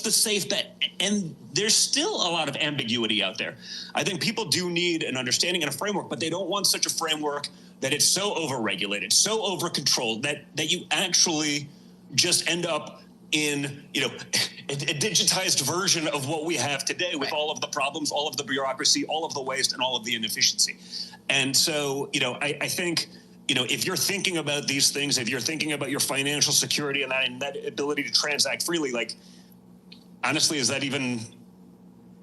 the safe bet? And there's still a lot of ambiguity out there. I think people do need an understanding and a framework, but they don't want such a framework that it's so overregulated, so overcontrolled that you actually just end up in, a digitized version of what we have today with all of the problems, all of the bureaucracy, all of the waste, and all of the inefficiency. And so, I think, if you're thinking about these things, if you're thinking about your financial security and that ability to transact freely, like, honestly, is that even?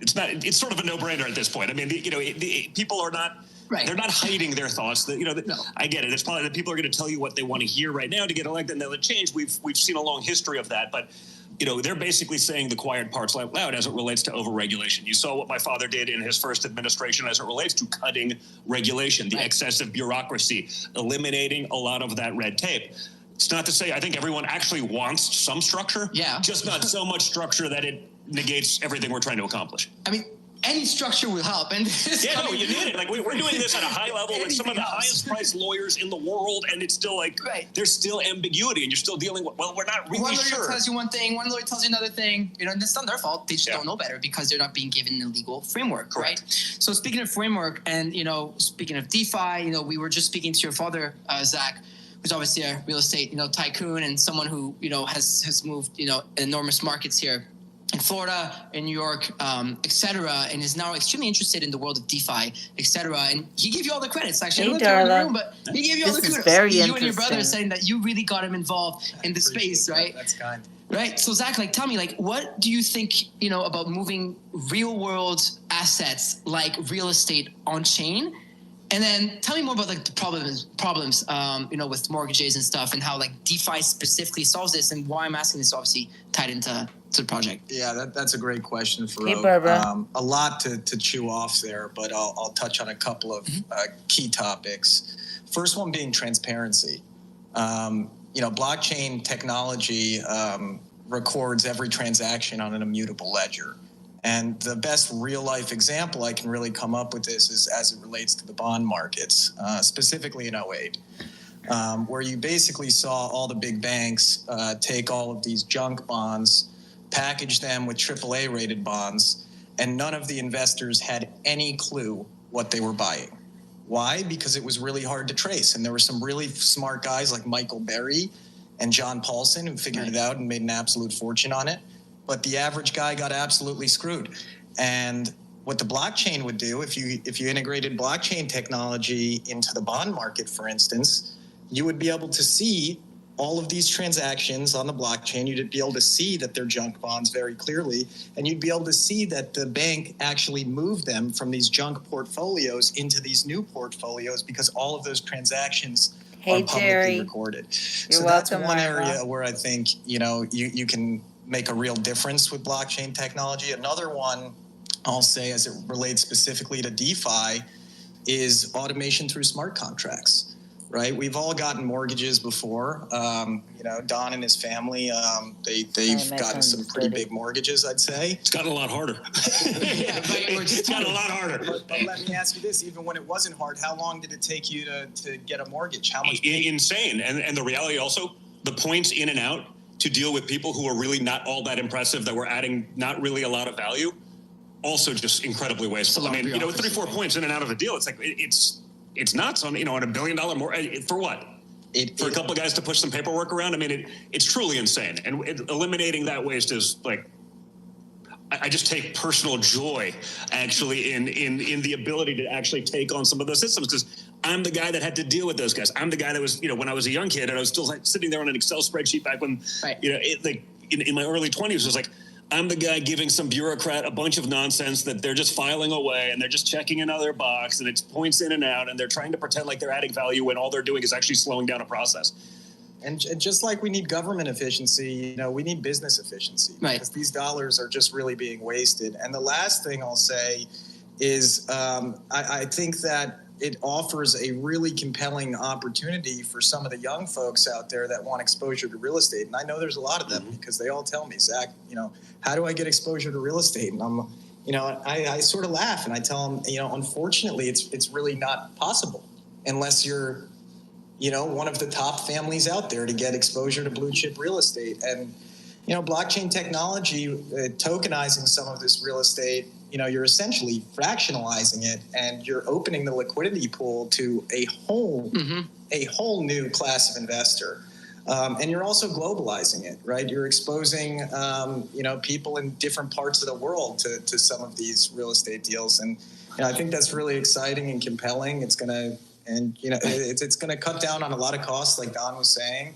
It's sort of a no-brainer at this point. I mean, people are not. Right. They're not hiding their thoughts. No. I get it. It's probably that people are going to tell you what they want to hear right now to get elected, and they'll change. We've seen a long history of that, but they're basically saying the quiet parts out loud as it relates to overregulation. You saw what my father did in his first administration as it relates to cutting regulation, the excessive bureaucracy, eliminating a lot of that red tape. It's not to say I think everyone actually wants some structure, just not so much structure that it negates everything we're trying to accomplish. I mean, any structure will help. And you need it. Like, we're doing this at a high level with some of the highest priced lawyers in the world, and it's still like, there's still ambiguity, and you're still dealing with, we're not really sure. One lawyer tells you one thing, one lawyer tells you another thing. And it's not their fault. They just don't know better because they're not being given a legal framework, right? So speaking of framework and, speaking of DeFi, we were just speaking to your father, Zach, who's obviously a real estate, tycoon and someone who, has moved, enormous markets here in Florida, in New York, et cetera, and is now extremely interested in the world of DeFi, et cetera. And he gave you all the credits, actually. Hey, Darla. Room, but he gave you all the This is kudos. very You interesting. and your brother saying that you really got him involved in the space, right? That's kind. Right. So Zach, tell me, what do you think, about moving real world assets like real estate on chain? And then tell me more about the problems, with mortgages and stuff, and how DeFi specifically solves this, and why I'm asking this. Obviously tied into the project. Yeah, that's a great question, Farouk. Hey, Barbara. A lot to chew off there, but I'll touch on a couple of key topics. First one being transparency. Blockchain technology records every transaction on an immutable ledger. And the best real-life example I can really come up with this is as it relates to the bond markets, specifically in 2008, where you basically saw all the big banks take all of these junk bonds, package them with AAA-rated bonds, and none of the investors had any clue what they were buying. Why? Because it was really hard to trace. And there were some really smart guys like Michael Berry and John Paulson who figured it out and made an absolute fortune on it. But the average guy got absolutely screwed. And what the blockchain would do, if you integrated blockchain technology into the bond market, for instance, you would be able to see all of these transactions on the blockchain. You'd be able to see that they're junk bonds very clearly, and you'd be able to see that the bank actually moved them from these junk portfolios into these new portfolios because all of those transactions are publicly recorded. You're so welcome, that's one Marla. area where I think you can make a real difference with blockchain technology. Another one I'll say as it relates specifically to DeFi is automation through smart contracts, right? We've all gotten mortgages before. Don and his family, they've gotten some pretty big mortgages, I'd say. It's gotten a lot harder. It's gotten a lot harder. But let me ask you this, even when it wasn't hard, how long did it take you to get a mortgage? How much? Insane. And the reality also, the points in and out to deal with people who are really not all that impressive, that were adding not really a lot of value, also just incredibly wasteful. I mean, 3-4 points in and out of a deal, it's like, it's nuts on, on $1 billion more, for what? For a couple of guys to push some paperwork around? I mean, it's truly insane. And eliminating that waste is like, I just take personal joy, actually, in the ability to actually take on some of those systems, because I'm the guy that had to deal with those guys. I'm the guy that was, when I was a young kid and I was still sitting there on an Excel spreadsheet back when, in my early 20s, it was like, I'm the guy giving some bureaucrat a bunch of nonsense that they're just filing away and they're just checking another box and it's points in and out and they're trying to pretend like they're adding value when all they're doing is actually slowing down a process. And just like we need government efficiency, we need business efficiency. Right. Because these dollars are just really being wasted. And the last thing I'll say is I think that it offers a really compelling opportunity for some of the young folks out there that want exposure to real estate. And I know there's a lot of them because they all tell me, Zach, how do I get exposure to real estate? And I'm, I sort of laugh and I tell them, unfortunately, it's really not possible unless you're, one of the top families out there to get exposure to blue chip real estate. And, blockchain technology, tokenizing some of this real estate, you're essentially fractionalizing it, and you're opening the liquidity pool to a whole new class of investor. And you're also globalizing it, right? You're exposing, people in different parts of the world to some of these real estate deals. And I think that's really exciting and compelling. It's going to, it's going to cut down on a lot of costs, like Don was saying.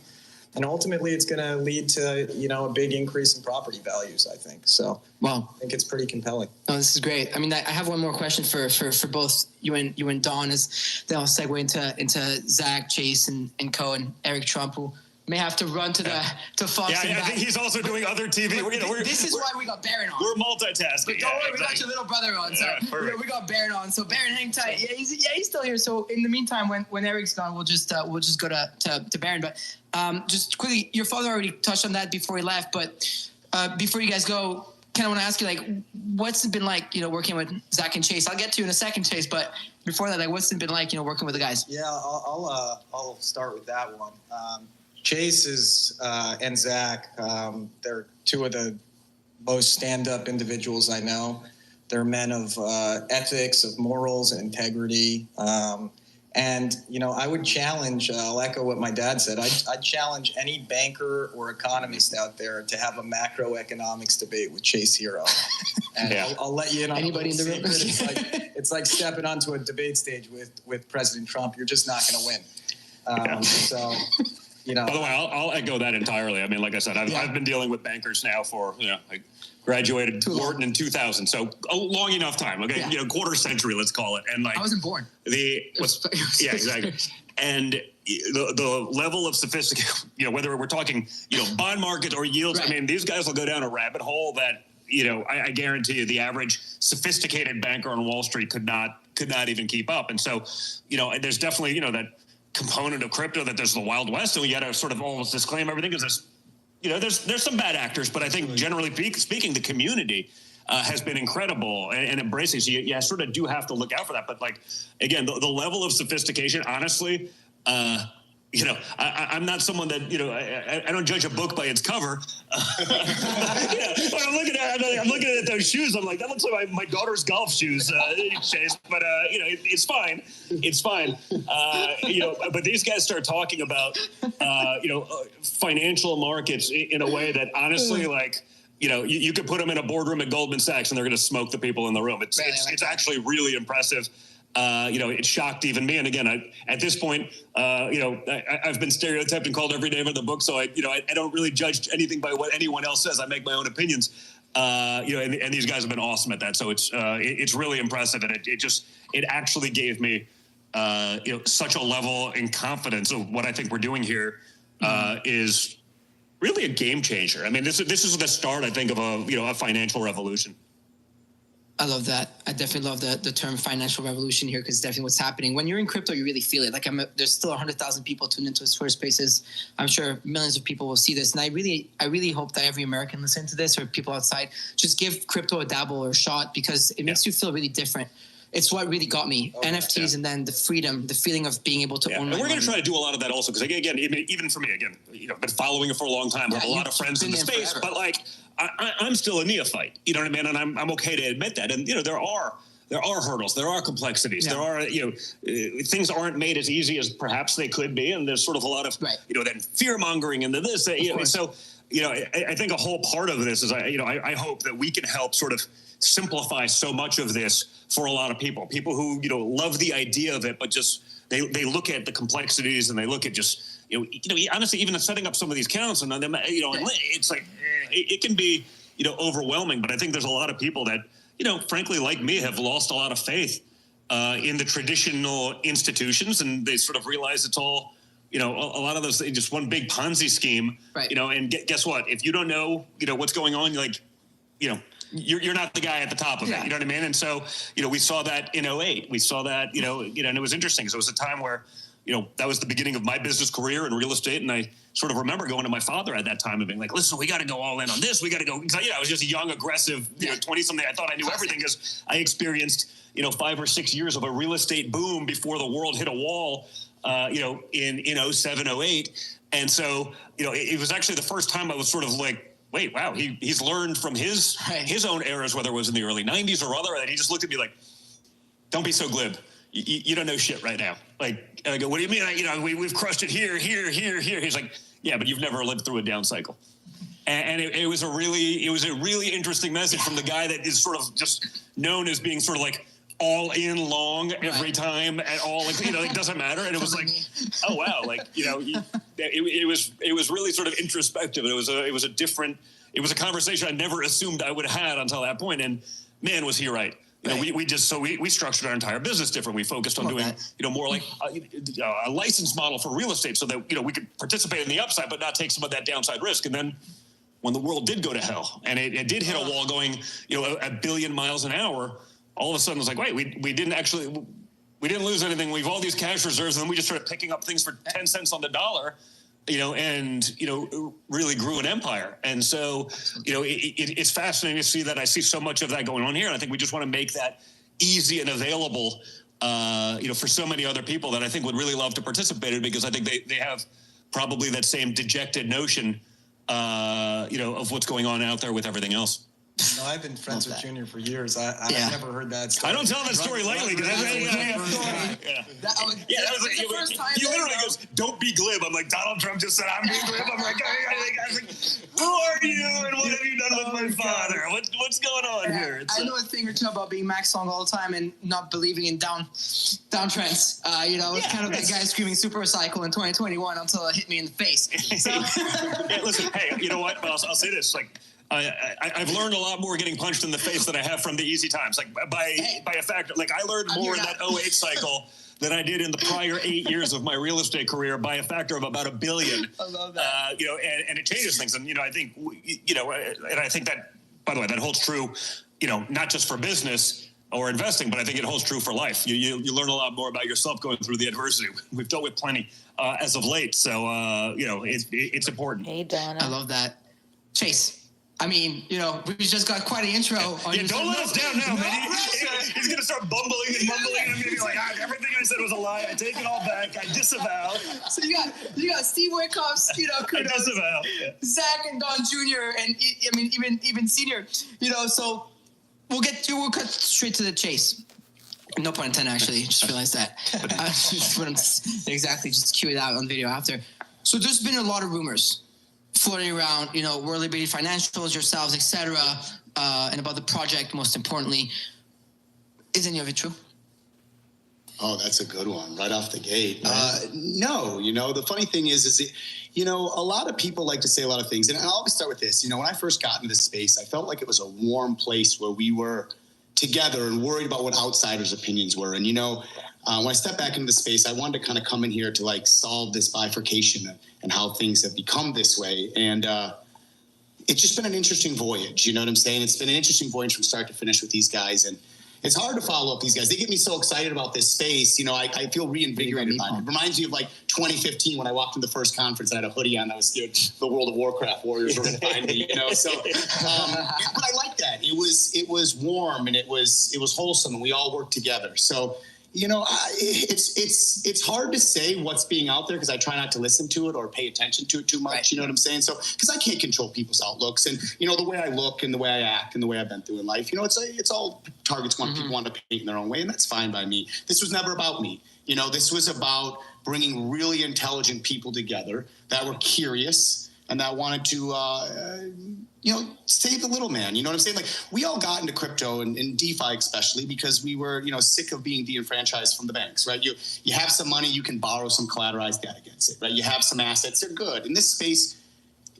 And ultimately, it's going to lead to, a big increase in property values, I think. So I think it's pretty compelling. Oh, this is great. I mean, I have one more question for both you and Don, as then I'll segue into Zach, Chase, and Co. and Eric Trump, who may have to run to Fox. Yeah, I think he's also doing other TV. This is why we got Baron on. We're multitasking. Don't worry, we got your little brother on. So we got Baron on. So Baron, hang tight. Yeah, he's still here. So in the meantime, when Eric's gone, we'll just go to Baron. But just quickly, your father already touched on that before he left. But before you guys go, kind of want to ask you, what's it been like, working with Zach and Chase? I'll get to you in a second, Chase. But before that, what's it been like, working with the guys? Yeah, I'll start with that one. Chase and Zach, they're two of the most stand-up individuals I know. They're men of ethics, of morals, and integrity. And I would challenge, I'll echo what my dad said, I'd challenge any banker or economist out there to have a macroeconomics debate with Chase Hero. And I'll let you in on anybody in the room. It's like stepping onto a debate stage with President Trump. You're just not going to win. So... By the way, I'll echo that entirely. I mean, like I said, I've been dealing with bankers now for, I graduated Wharton in 2000, so a long enough time. Okay, quarter century, let's call it. And I wasn't born. Exactly. And the level of sophistication, whether we're talking, bond market or yields. Right. I mean, these guys will go down a rabbit hole that, I guarantee you, the average sophisticated banker on Wall Street could not even keep up. And so, there's definitely, that component of crypto that there's the Wild West, and we got to sort of almost disclaim everything because there's some bad actors, but I think generally speaking, the community has been incredible and embracing. So you sort of do have to look out for that. But again, the level of sophistication, honestly, I'm not someone that, I don't judge a book by its cover. When I'm looking at those shoes, I'm like, that looks like my daughter's golf shoes, Chase. But, it's fine. It's fine. But these guys start talking about, financial markets in a way that honestly, you could put them in a boardroom at Goldman Sachs and they're going to smoke the people in the room. It's actually really impressive. It shocked even me. And again, at this point, I've been stereotyped and called every name in the book. So I don't really judge anything by what anyone else says. I make my own opinions. And these guys have been awesome at that. So it's really impressive. And it actually gave me, such a level and confidence of what I think we're doing here, is really a game changer. I mean, this is the start, I think, of a financial revolution. I love that. I definitely love the term financial revolution here, because it's definitely what's happening. When you're in crypto, you really feel it. There's still 100,000 people tuned into his Twitter Spaces. I'm sure millions of people will see this. And I really hope that every American listen to this, or people outside, just give crypto a dabble or a shot, because it makes you feel really different. It's what really got me. NFTs, and then the freedom, the feeling of being able to own my And we're going to money. try to do a lot of that also, because again, even for me, I've been following it for a long time. I have a lot of friends in the space, but I'm still a neophyte. You know what I mean? And I'm okay to admit that. And there are hurdles, there are complexities, there are things aren't made as easy as perhaps they could be, and there's sort of a lot of then fear mongering into this. So I think a whole part of this is I hope that we can help sort of simplify so much of this for a lot of people who love the idea of it, but just they look at the complexities and they look at just honestly, even setting up some of these accounts and them it's like it can be overwhelming. But I think there's a lot of people that frankly, like me, have lost a lot of faith in the traditional institutions, and they sort of realize it's all a lot of those things, just one big Ponzi scheme. Right. And guess what? If you don't know what's going on, you're not the guy at the top of it. You know what I mean? And so, we saw that in 2008. We saw that, and it was interesting because it was a time where, that was the beginning of my business career in real estate. And I sort of remember going to my father at that time and being like, listen, we got to go all in on this. We got to go. I was just a young, aggressive, 20-something. I thought I knew everything because I experienced, 5 or 6 years of a real estate boom before the world hit a wall, in 07, 08. And so, it was actually the first time I was sort of like, wait, wow, he's learned from his own errors, whether it was in the early 90s or other, and he just looked at me like, don't be so glib. You don't know shit right now. Like, and I go, what do you mean? We've crushed it here. He's like, yeah, but you've never lived through a down cycle. And it was a really interesting message from the guy that is sort of just known as being sort of like all in long every time at all, like, it doesn't matter. And it was like, oh wow, like, it was really sort of introspective. It was a conversation I never assumed I would have had until that point. And man, was he right. We structured our entire business different. We focused on doing, more like a license model for real estate so that, we could participate in the upside, but not take some of that downside risk. And then when the world did go to hell and it did hit a wall going, a billion miles an hour, all of a sudden it was like, wait, we didn't lose anything. We've all these cash reserves. And then we just started picking up things for 10 cents on the dollar, and really grew an empire. And so, it's fascinating to see that. I see so much of that going on here. And I think we just want to make that easy and available, for so many other people that I think would really love to participate in, because I think they have probably that same dejected notion, of what's going on out there with everything else. I've been friends with Junior for years. I've never heard that story. I don't tell that story lately because the first time he literally goes, "Don't be glib." I'm like, Donald Trump just said I'm being glib. I'm like, who are you and what have you done with my father? What's going on here? I know a thing or two about being Max Long all the time and not believing in downtrends. It's kind of that guy screaming super cycle in 2021 until it hit me in the face. So. Listen, hey, you know what? I'll say this, like. I've learned a lot more getting punched in the face than I have from the easy times. Like by a factor, like I learned more in that 08 cycle than I did in the prior 8 years of my real estate career by a factor of about $1 billion. I love that. And it changes things. And I think and I think that, by the way, that holds true. Not just for business or investing, but I think it holds true for life. You learn a lot more about yourself going through the adversity. We've dealt with plenty as of late, so it's important. Hey, Donna. I love that, Chase. I mean, we just got quite an intro. Don't let us down now, man. He's going to start bumbling and mumbling. I'm going to be like, everything I said was a lie. I take it all back. I disavow. So you got Steve Wyckoff's, kudos. I disavow. Yeah. Zach and Don Jr. and even Senior, so we'll cut straight to the chase. No pun intended, actually. Just realized that. Exactly. Just cue it out on video after. So there's been a lot of rumors floating around, World Liberty Financials, yourselves, etc., and about the project, most importantly. Is any of it true? Oh, that's a good one, right off the gate. No, the funny thing is a lot of people like to say a lot of things. And I'll always start with this. When I first got into this space, I felt like it was a warm place where we were together and worried about what outsiders' opinions were. And, when I stepped back into the space, I wanted to kind of come in here to solve this bifurcation and how things have become this way. And it's just been an interesting voyage. You know what I'm saying? It's been an interesting voyage from start to finish with these guys. And it's hard to follow up these guys. They get me so excited about this space. I feel reinvigorated by it. It reminds me of 2015 when I walked in the first conference and I had a hoodie on. I was scared the World of Warcraft warriors were going to find me, So, but I like that. It was warm and it was wholesome and we all worked together. So, it's hard to say what's being out there because I try not to listen to it or pay attention to it too much. Right. You know what I'm saying? So, because I can't control people's outlooks and, the way I look and the way I act and the way I've been through in life, it's all targets people want to paint in their own way. And that's fine by me. This was never about me. This was about bringing really intelligent people together that were curious and that wanted to, save the little man. You know what I'm saying? We all got into crypto and DeFi especially because we were, sick of being de-enfranchised from the banks, right? You have some money, you can borrow some collateralized debt against it, right? You have some assets, they're good. In this space,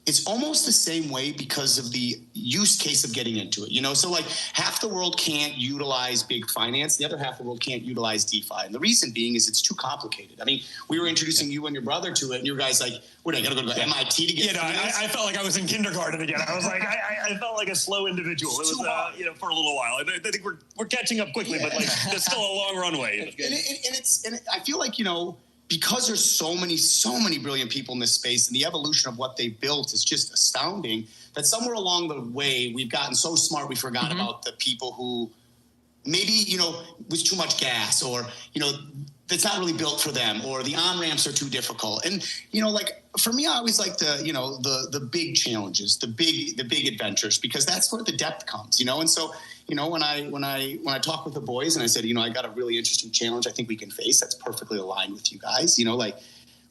it's almost the same way because of the use case of getting into it, So half the world can't utilize big finance. The other half of the world can't utilize DeFi. And the reason being is it's too complicated. I mean, we were introducing you and your brother to it and you guys what, I got to go to MIT to get I felt like I was in kindergarten again. I was like, I felt like a slow individual. It was, for a little while. I think we're catching up quickly, but there's still a long runway. And I feel like, because there's so many brilliant people in this space and the evolution of what they built is just astounding that somewhere along the way we've gotten so smart we forgot about the people who maybe, with too much gas or, that's not really built for them, or the on-ramps are too difficult. And, you know, like for me, I always like the big challenges, the big adventures, because that's where the depth comes, you know? And so, you know, when I talk with the boys and I said, you know, I got a really interesting challenge I think we can face that's perfectly aligned with you guys, you know, like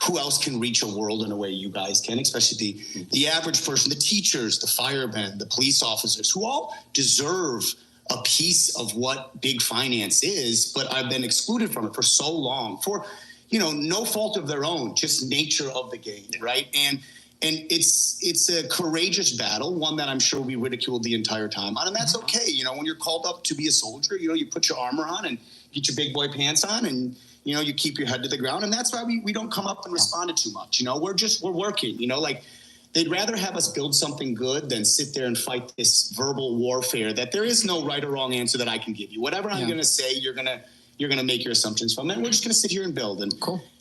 who else can reach a world in a way you guys can, especially the average person, the teachers, the firemen, the police officers, who all deserve a piece of what big finance is, but I've been excluded from it for so long for, you know, no fault of their own, just nature of the game, right? And it's a courageous battle, one that I'm sure we ridiculed the entire time on, and that's okay. You know, when you're called up to be a soldier, you know, you put your armor on and get your big boy pants on, and you know, you keep your head to the ground, and that's why we don't come up and respond to too much. You know, we're working. You know, like. They'd rather have us build something good than sit there and fight this verbal warfare that there is no right or wrong answer that I can give you. Whatever I'm going to say, you're going to make your assumptions from it. And we're just going to sit here and build. And,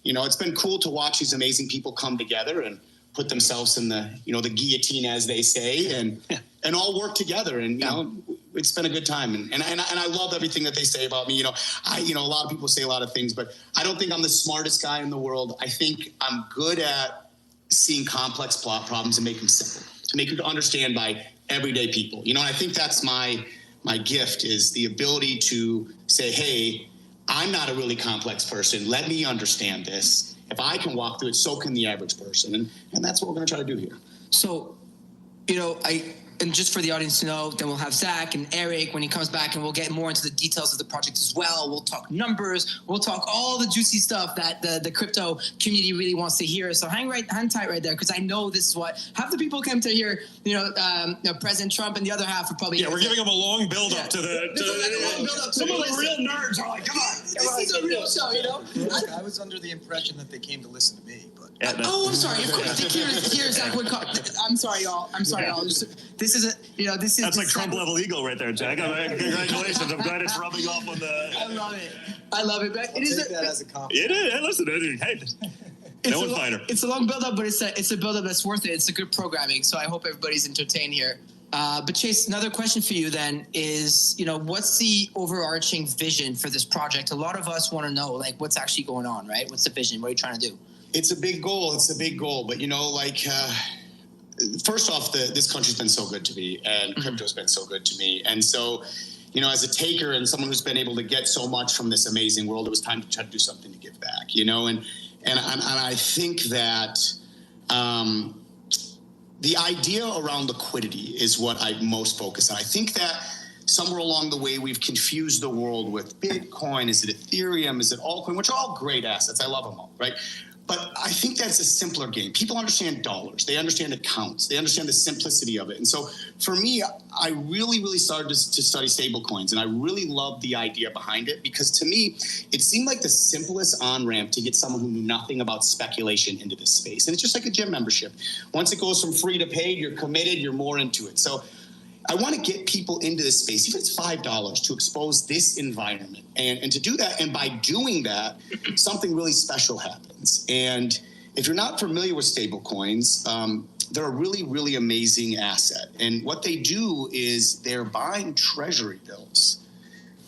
you know, it's been cool to watch these amazing people come together and put themselves in the, you know, the guillotine, as they say, and all work together. And, you know, it's been a good time. And I love everything that they say about me. You know, a lot of people say a lot of things, but I don't think I'm the smartest guy in the world. I think I'm good at seeing complex plot problems and make them simple, to make them understand by everyday people. You know, and I think that's my gift, is the ability to say, hey, I'm not a really complex person. Let me understand this. If I can walk through it, so can the average person. And that's what we're going to try to do here. So, you know, and just for the audience to know, then we'll have Zach and Eric when he comes back, and we'll get more into the details of the project as well. We'll talk numbers. We'll talk all the juicy stuff that the crypto community really wants to hear. So hang tight right there, because I know this is what half the people come to hear. You know, President Trump, and the other half are probably we're giving them a long build up to the. Some of the real nerds are like, come on, this is a real show, you know. I was under the impression that they came to listen to me, but I'm sorry. Of course, here's Zach Woodcock. I'm sorry, y'all. This is that's like Trump level ego right there, Jack. Congratulations. I'm glad it's rubbing off on the. I love it. But take that as a compliment. It is. Hey, listen, hey. No one fighter. It's a long build-up, but it's a build-up that's worth it. It's a good programming, so I hope everybody's entertained here. But Chase, another question for you then is, you know, what's the overarching vision for this project? A lot of us want to know, like, what's actually going on, right? What's the vision? What are you trying to do? It's a big goal. But, you know, like, first off, this country's been so good to me, and crypto's been so good to me. And so, you know, as a taker and someone who's been able to get so much from this amazing world, it was time to try to do something to give back, you know? And I think that the idea around liquidity is what I most focus on. I think that somewhere along the way, we've confused the world with Bitcoin. Is it Ethereum? Is it altcoin? Which are all great assets. I love them all, right? But I think that's a simpler game. People understand dollars. They understand accounts. They understand the simplicity of it. And so for me, I really, really started to study stablecoins, and I really loved the idea behind it, because to me, it seemed like the simplest on-ramp to get someone who knew nothing about speculation into this space. And it's just like a gym membership. Once it goes from free to paid, you're committed, you're more into it. So I want to get people into this space, even if it's $5, to expose this environment. And to do that, and by doing that, something really special happens. And if you're not familiar with stablecoins, they're a really, really amazing asset. And what they do is they're buying treasury bills.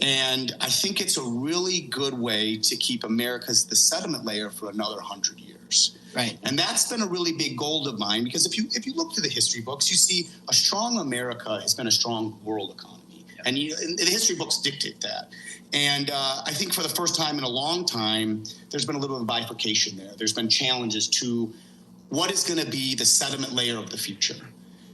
And I think it's a really good way to keep America as the settlement layer for another 100 years. Right. And that's been a really big goal of mine, because if you look through the history books, you see a strong America has been a strong world economy. Yeah. And the history books dictate that. And I think for the first time in a long time, there's been a little bit of bifurcation there. There's been challenges to what is going to be the settlement layer of the future.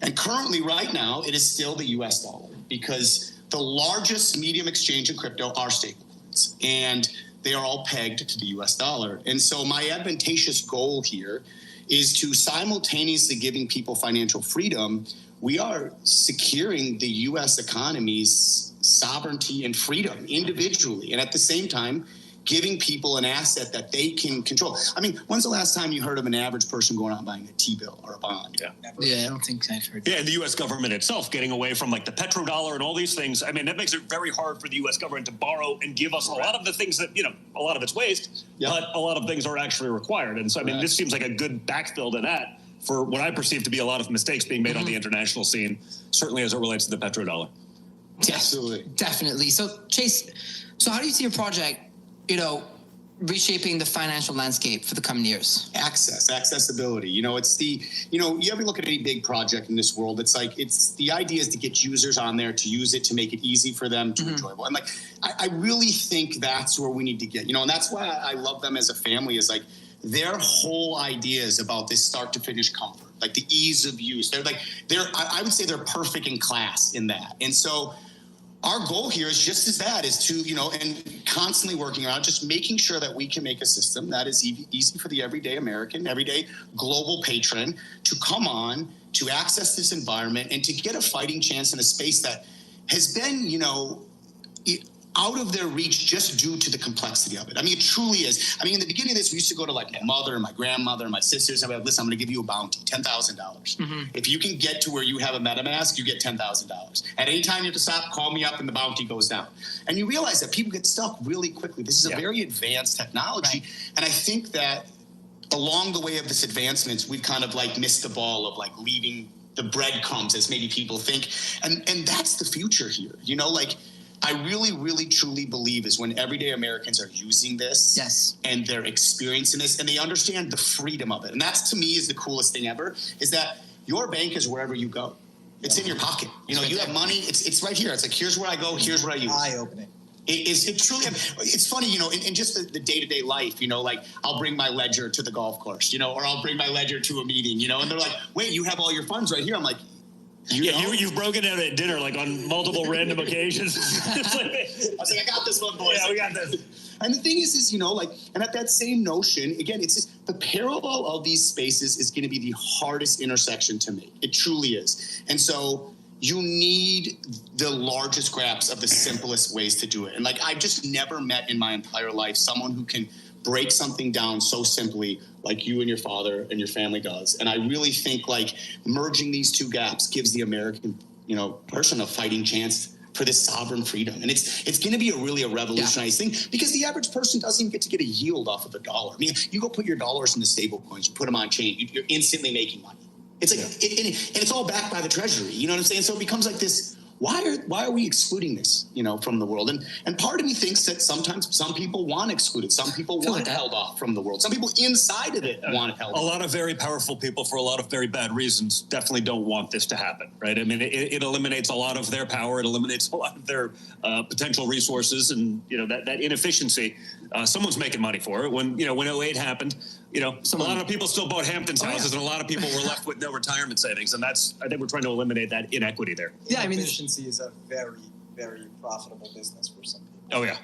And currently, right now, it is still the U.S. dollar, because the largest medium exchange in crypto are stablecoins. And they are all pegged to the U.S. dollar. And so my advantageous goal here is to simultaneously giving people financial freedom, we are securing the U.S. economy's sovereignty and freedom individually, and at the same time, giving people an asset that they can control. I mean, when's the last time you heard of an average person going out and buying a T-bill or a bond? Yeah, I don't think I've heard that. Yeah, and the U.S. government itself getting away from like the petrodollar and all these things. I mean, that makes it very hard for the U.S. government to borrow and give us a lot of the things that, you know, a lot of it's waste, but a lot of things are actually required. And so, I mean, this seems like a good backfill to that for what I perceive to be a lot of mistakes being made on the international scene, certainly as it relates to the petrodollar. Yeah, absolutely. Definitely. So, Chase, how do you see your project, you know, reshaping the financial landscape for the coming years? Accessibility. You ever look at any big project in this world, the idea is to get users on there to use it, to make it easy for them, to enjoyable. And I really think that's where we need to get, and that's why I love them as a family, is their whole idea is about this start to finish comfort, like the ease of use. I would say they're perfect in class in that. And so our goal here is just as that, is to, and constantly working around just making sure that we can make a system that is easy for the everyday American, everyday global patron to come on, to access this environment, and to get a fighting chance in a space that has been, out of their reach just due to the complexity of it. I mean, it truly is. I mean, in the beginning of this, we used to go to my mother and my grandmother and my sisters. And I'd be like, listen, I'm going to give you a bounty, $10,000. If you can get to where you have a MetaMask, you get $10,000. At any time you have to stop, call me up and the bounty goes down. And you realize that people get stuck really quickly. This is a very advanced technology. Right. And I think that along the way of this advancements, we've kind of missed the ball of leaving the breadcrumbs as maybe people think. And that's the future here. I really, really, truly believe is when everyday Americans are using this and they're experiencing this and they understand the freedom of it. And that's, to me, is the coolest thing ever, is that your bank is wherever you go. It's in your pocket. You have money. It's right here. It's here's where I go. Here's what I use. Eye-opening. It truly, it's funny, in just the day-to-day life, I'll bring my ledger to the golf course, or I'll bring my ledger to a meeting, and they're like, wait, you have all your funds right here. I'm like, you've broken out at dinner on multiple random occasions. I was like, I got this one, boys. Yeah, we got this. And the thing is and at that same notion, again, it's just the parallel of these spaces is going to be the hardest intersection to make. It truly is. And so you need the largest grasp of the simplest ways to do it. And I've just never met in my entire life someone who can break something down so simply like you and your father and your family does. And I really think merging these two gaps gives the American, person a fighting chance for this sovereign freedom. And it's going to be a revolutionized thing, because the average person doesn't even get to get a yield off of the dollar. I mean, you go put your dollars in the stable coins, you put them on chain, you're instantly making money. It's and it's all backed by the treasury. You know what I'm saying? So it becomes this. Why are we excluding this, from the world? And part of me thinks that sometimes some people want excluded. Some people want it held off from the world. Some people inside of it want it held off. A lot of very powerful people, for a lot of very bad reasons, definitely don't want this to happen, right? I mean, it eliminates a lot of their power. It eliminates a lot of their potential resources, and that inefficiency. Someone's making money for it. When 08 happened, a lot of people still bought Hamptons houses, and a lot of people were left with no retirement savings, and I think we're trying to eliminate that inequity there. Yeah, I mean, efficiency is a very, very profitable business for some people. Oh yeah.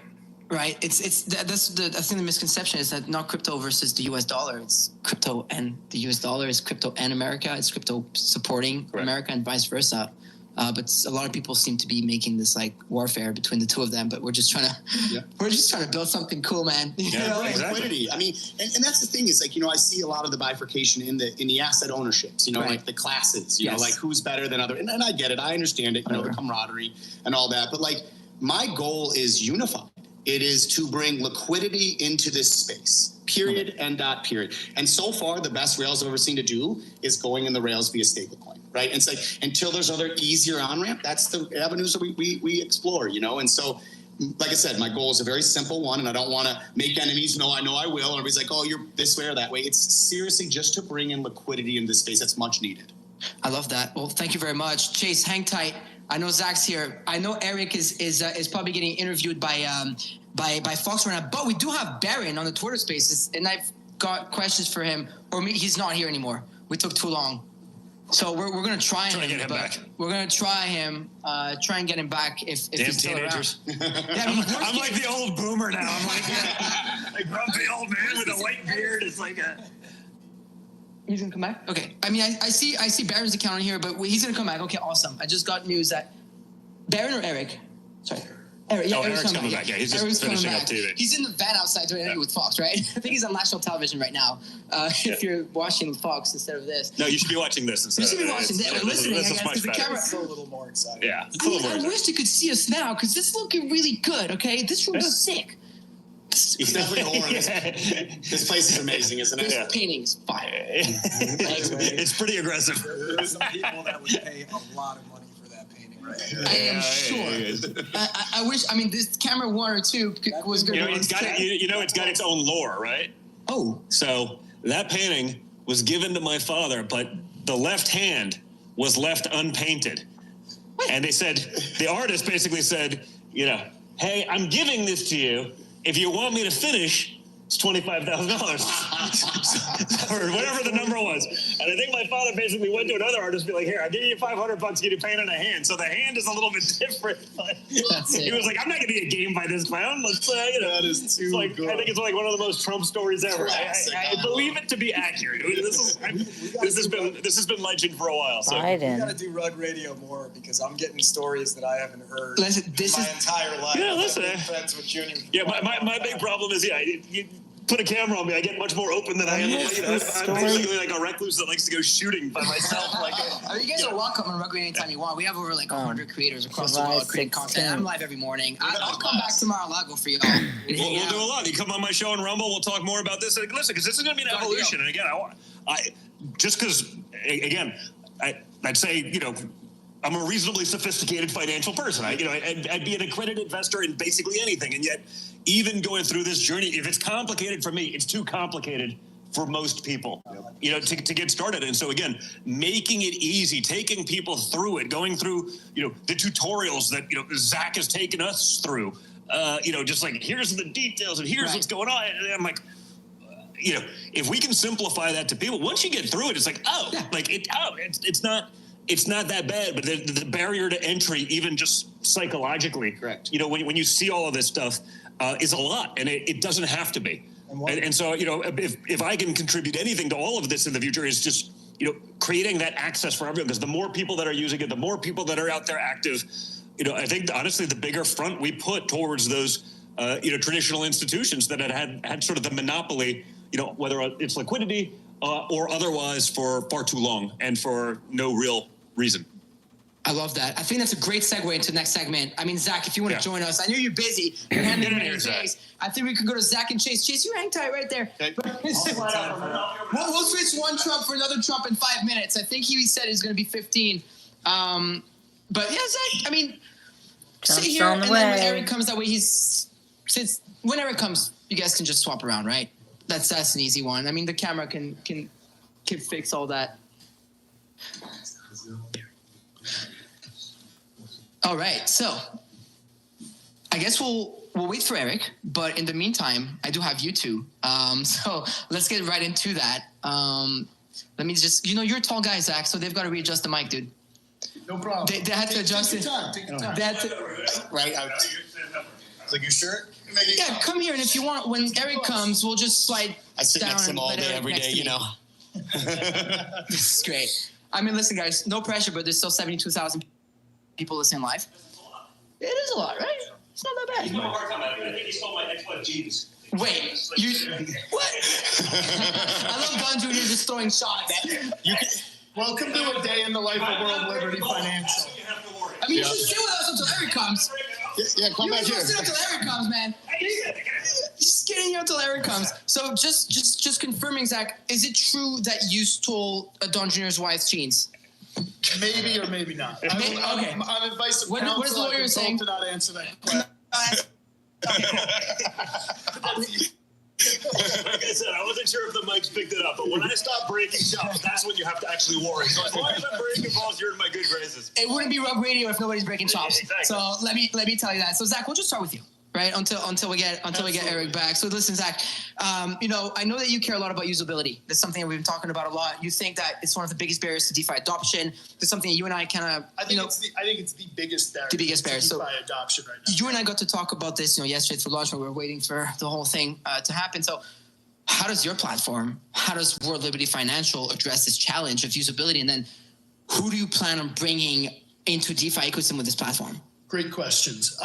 Right. I think the misconception is that not crypto versus the US dollar. It's crypto and the US dollar. It's crypto and America. It's crypto supporting America and vice versa. But a lot of people seem to be making this warfare between the two of them. But we're just trying to build something cool, man. Exactly. Liquidity. I mean, and that's the thing is I see a lot of the bifurcation in the asset ownerships. The classes. Who's better than other. And I get it. I understand it. The camaraderie and all that. But my goal is unified. It is to bring liquidity into this space, period, and dot, period. And so far, the best Rails I've ever seen to do is going in the Rails via stablecoin, right? And it's until there's other easier on-ramp, that's the avenues that we explore, And so, like I said, my goal is a very simple one, and I don't want to make enemies. No, I know I will. And everybody's like, oh, you're this way or that way. It's seriously just to bring in liquidity into this space that's much needed. I love that. Well, thank you very much. Chase, hang tight. I know Zach's here. I know Eric is probably getting interviewed by Fox right now, but we do have Baron on the Twitter Spaces, and I've got questions for him. Or he's not here anymore. We took too long, so we're gonna try to get him back. We're gonna try and get him back if he's still teenagers. around. Yeah, I mean, I'm like the old boomer now. I'm like a grumpy old man with a white beard. It's like a. He's gonna come back? Okay. I mean, I see Baron's account on here, but he's gonna come back. Okay, awesome. I just got news that Baron or Eric? Sorry. Eric, yeah, Eric's coming back. Yeah, he's just finishing up TV. He's in the van outside doing an interview with Fox, right? I think he's on national television right now. If you're watching Fox instead of this. No, you should be watching this instead. You should be watching this. Listening, this I guess, because the camera's a little more exciting. Yeah. I wish you could see us now, because this is looking really good, okay? This room is sick. It's definitely horrendous. This place is amazing, isn't it? This painting's fire. It's pretty aggressive. There are some people that would pay a lot of money for that painting. I am sure. I wish. I mean, this camera 1 or 2 was good. It's got its own lore, right? Oh, so that painting was given to my father, but the left hand was left unpainted. What? And they said, the artist basically said, hey, I'm giving this to you. If you want me to finish, it's $25,000 or whatever the number was. And I think my father basically went to another artist and be like, here, I'll give you $500, get you painted a hand. So the hand is a little bit different. But he was like, I'm not going to be a game by this clown. Let's that is too good. I think it's like one of the most Trump stories ever. I believe it to be accurate. This has been legend for a while. So We got to do Rug Radio more because I'm getting stories that I haven't heard my entire life. Yeah, listen. Friends with Junior. Yeah, my big problem is, you put a camera on me, I get much more open than I am. I'm basically like a recluse that likes to go shooting by myself. You guys are welcome on Rug Radio anytime you want. We have over 100 creators across the world creating content. I'm live every morning. I'll come back to Mar-a-Lago for y'all. We'll do a lot. You come on my show on Rumble, we'll talk more about this. Listen, because this is going to be an evolution. And again, just because, again, I'd say, I'm a reasonably sophisticated financial person. I'd be an accredited investor in basically anything. And yet, even going through this journey, if it's complicated for me, it's too complicated for most people, to get started. And so, again, making it easy, taking people through it, going through, the tutorials that, Zach has taken us through, just like, here's the details and here's what's going on. And I'm like, if we can simplify that to people, once you get through it, it's like, it's not that bad, but the barrier to entry, even just psychologically, correct. When you see all of this stuff, is a lot, and it doesn't have to be. And so, if I can contribute anything to all of this in the future, is just, creating that access for everyone. Because the more people that are using it, the more people that are out there active, I think honestly, the bigger front we put towards those, traditional institutions that had sort of the monopoly, whether it's liquidity or otherwise for far too long and for no real reason. I love that. I think that's a great segue into the next segment. I mean, Zach, if you want to join us, I know you're busy. You're handling Chase. I think we could go to Zach and Chase. Chase, you hang tight right there. Okay. We'll switch one Trump for another Trump in 5 minutes. I think he said it's going to be 15. But yeah, Zach, I mean, sit here, and then when Eric comes that way, when Eric comes, you guys can just swap around, right? That's an easy one. I mean, the camera can fix all that. All right, so I guess we'll wait for Eric, but in the meantime, I do have you two. So let's get right into that. Let me just, you're a tall guy, Zach, so they've got to readjust the mic, dude. No problem. They had to adjust it. Take your time. Right. Like, you sure? Yeah, come here, and if you want, when Eric comes, we'll just slide I sit down next to him all day, every day, This is great. I mean, listen, guys, no pressure, but there's still 72,000 people listening live. It is a lot, right? It's not that bad. I think he stole my ex-wife jeans. Wait, what? I love Don Jr. just throwing shots. Welcome to a day in the life of World Liberty Financial. I mean, you should sit with us until Eric comes. Yeah, come back here. You should sit until Eric comes, man. Just getting here until Eric comes. So just confirming, Zach, is it true that you stole Don Jr.'s wife's jeans? Maybe or maybe not. Okay. On advice of counsel, what is the lawyer saying? To not answer that question. Like I said, I wasn't sure if the mics picked it up, but when I stop breaking stuff, that's when you have to actually worry. So as long as I'm breaking balls, you're in my good graces. It wouldn't be Rug Radio if nobody's breaking chops. Exactly. So let me tell you that. So Zach, we'll just start with you, right? Until we get Eric back. So listen, Zach, I know that you care a lot about usability. That's something that we've been talking about a lot. You think that it's one of the biggest barriers to DeFi adoption. It's something that you and I kind of, I think it's the biggest barrier. The biggest barrier. To DeFi adoption right now. You and I got to talk about this, yesterday for launch when we were waiting for the whole thing to happen. So how does your platform, how does World Liberty Financial address this challenge of usability? And then who do you plan on bringing into DeFi ecosystem with this platform? Great questions.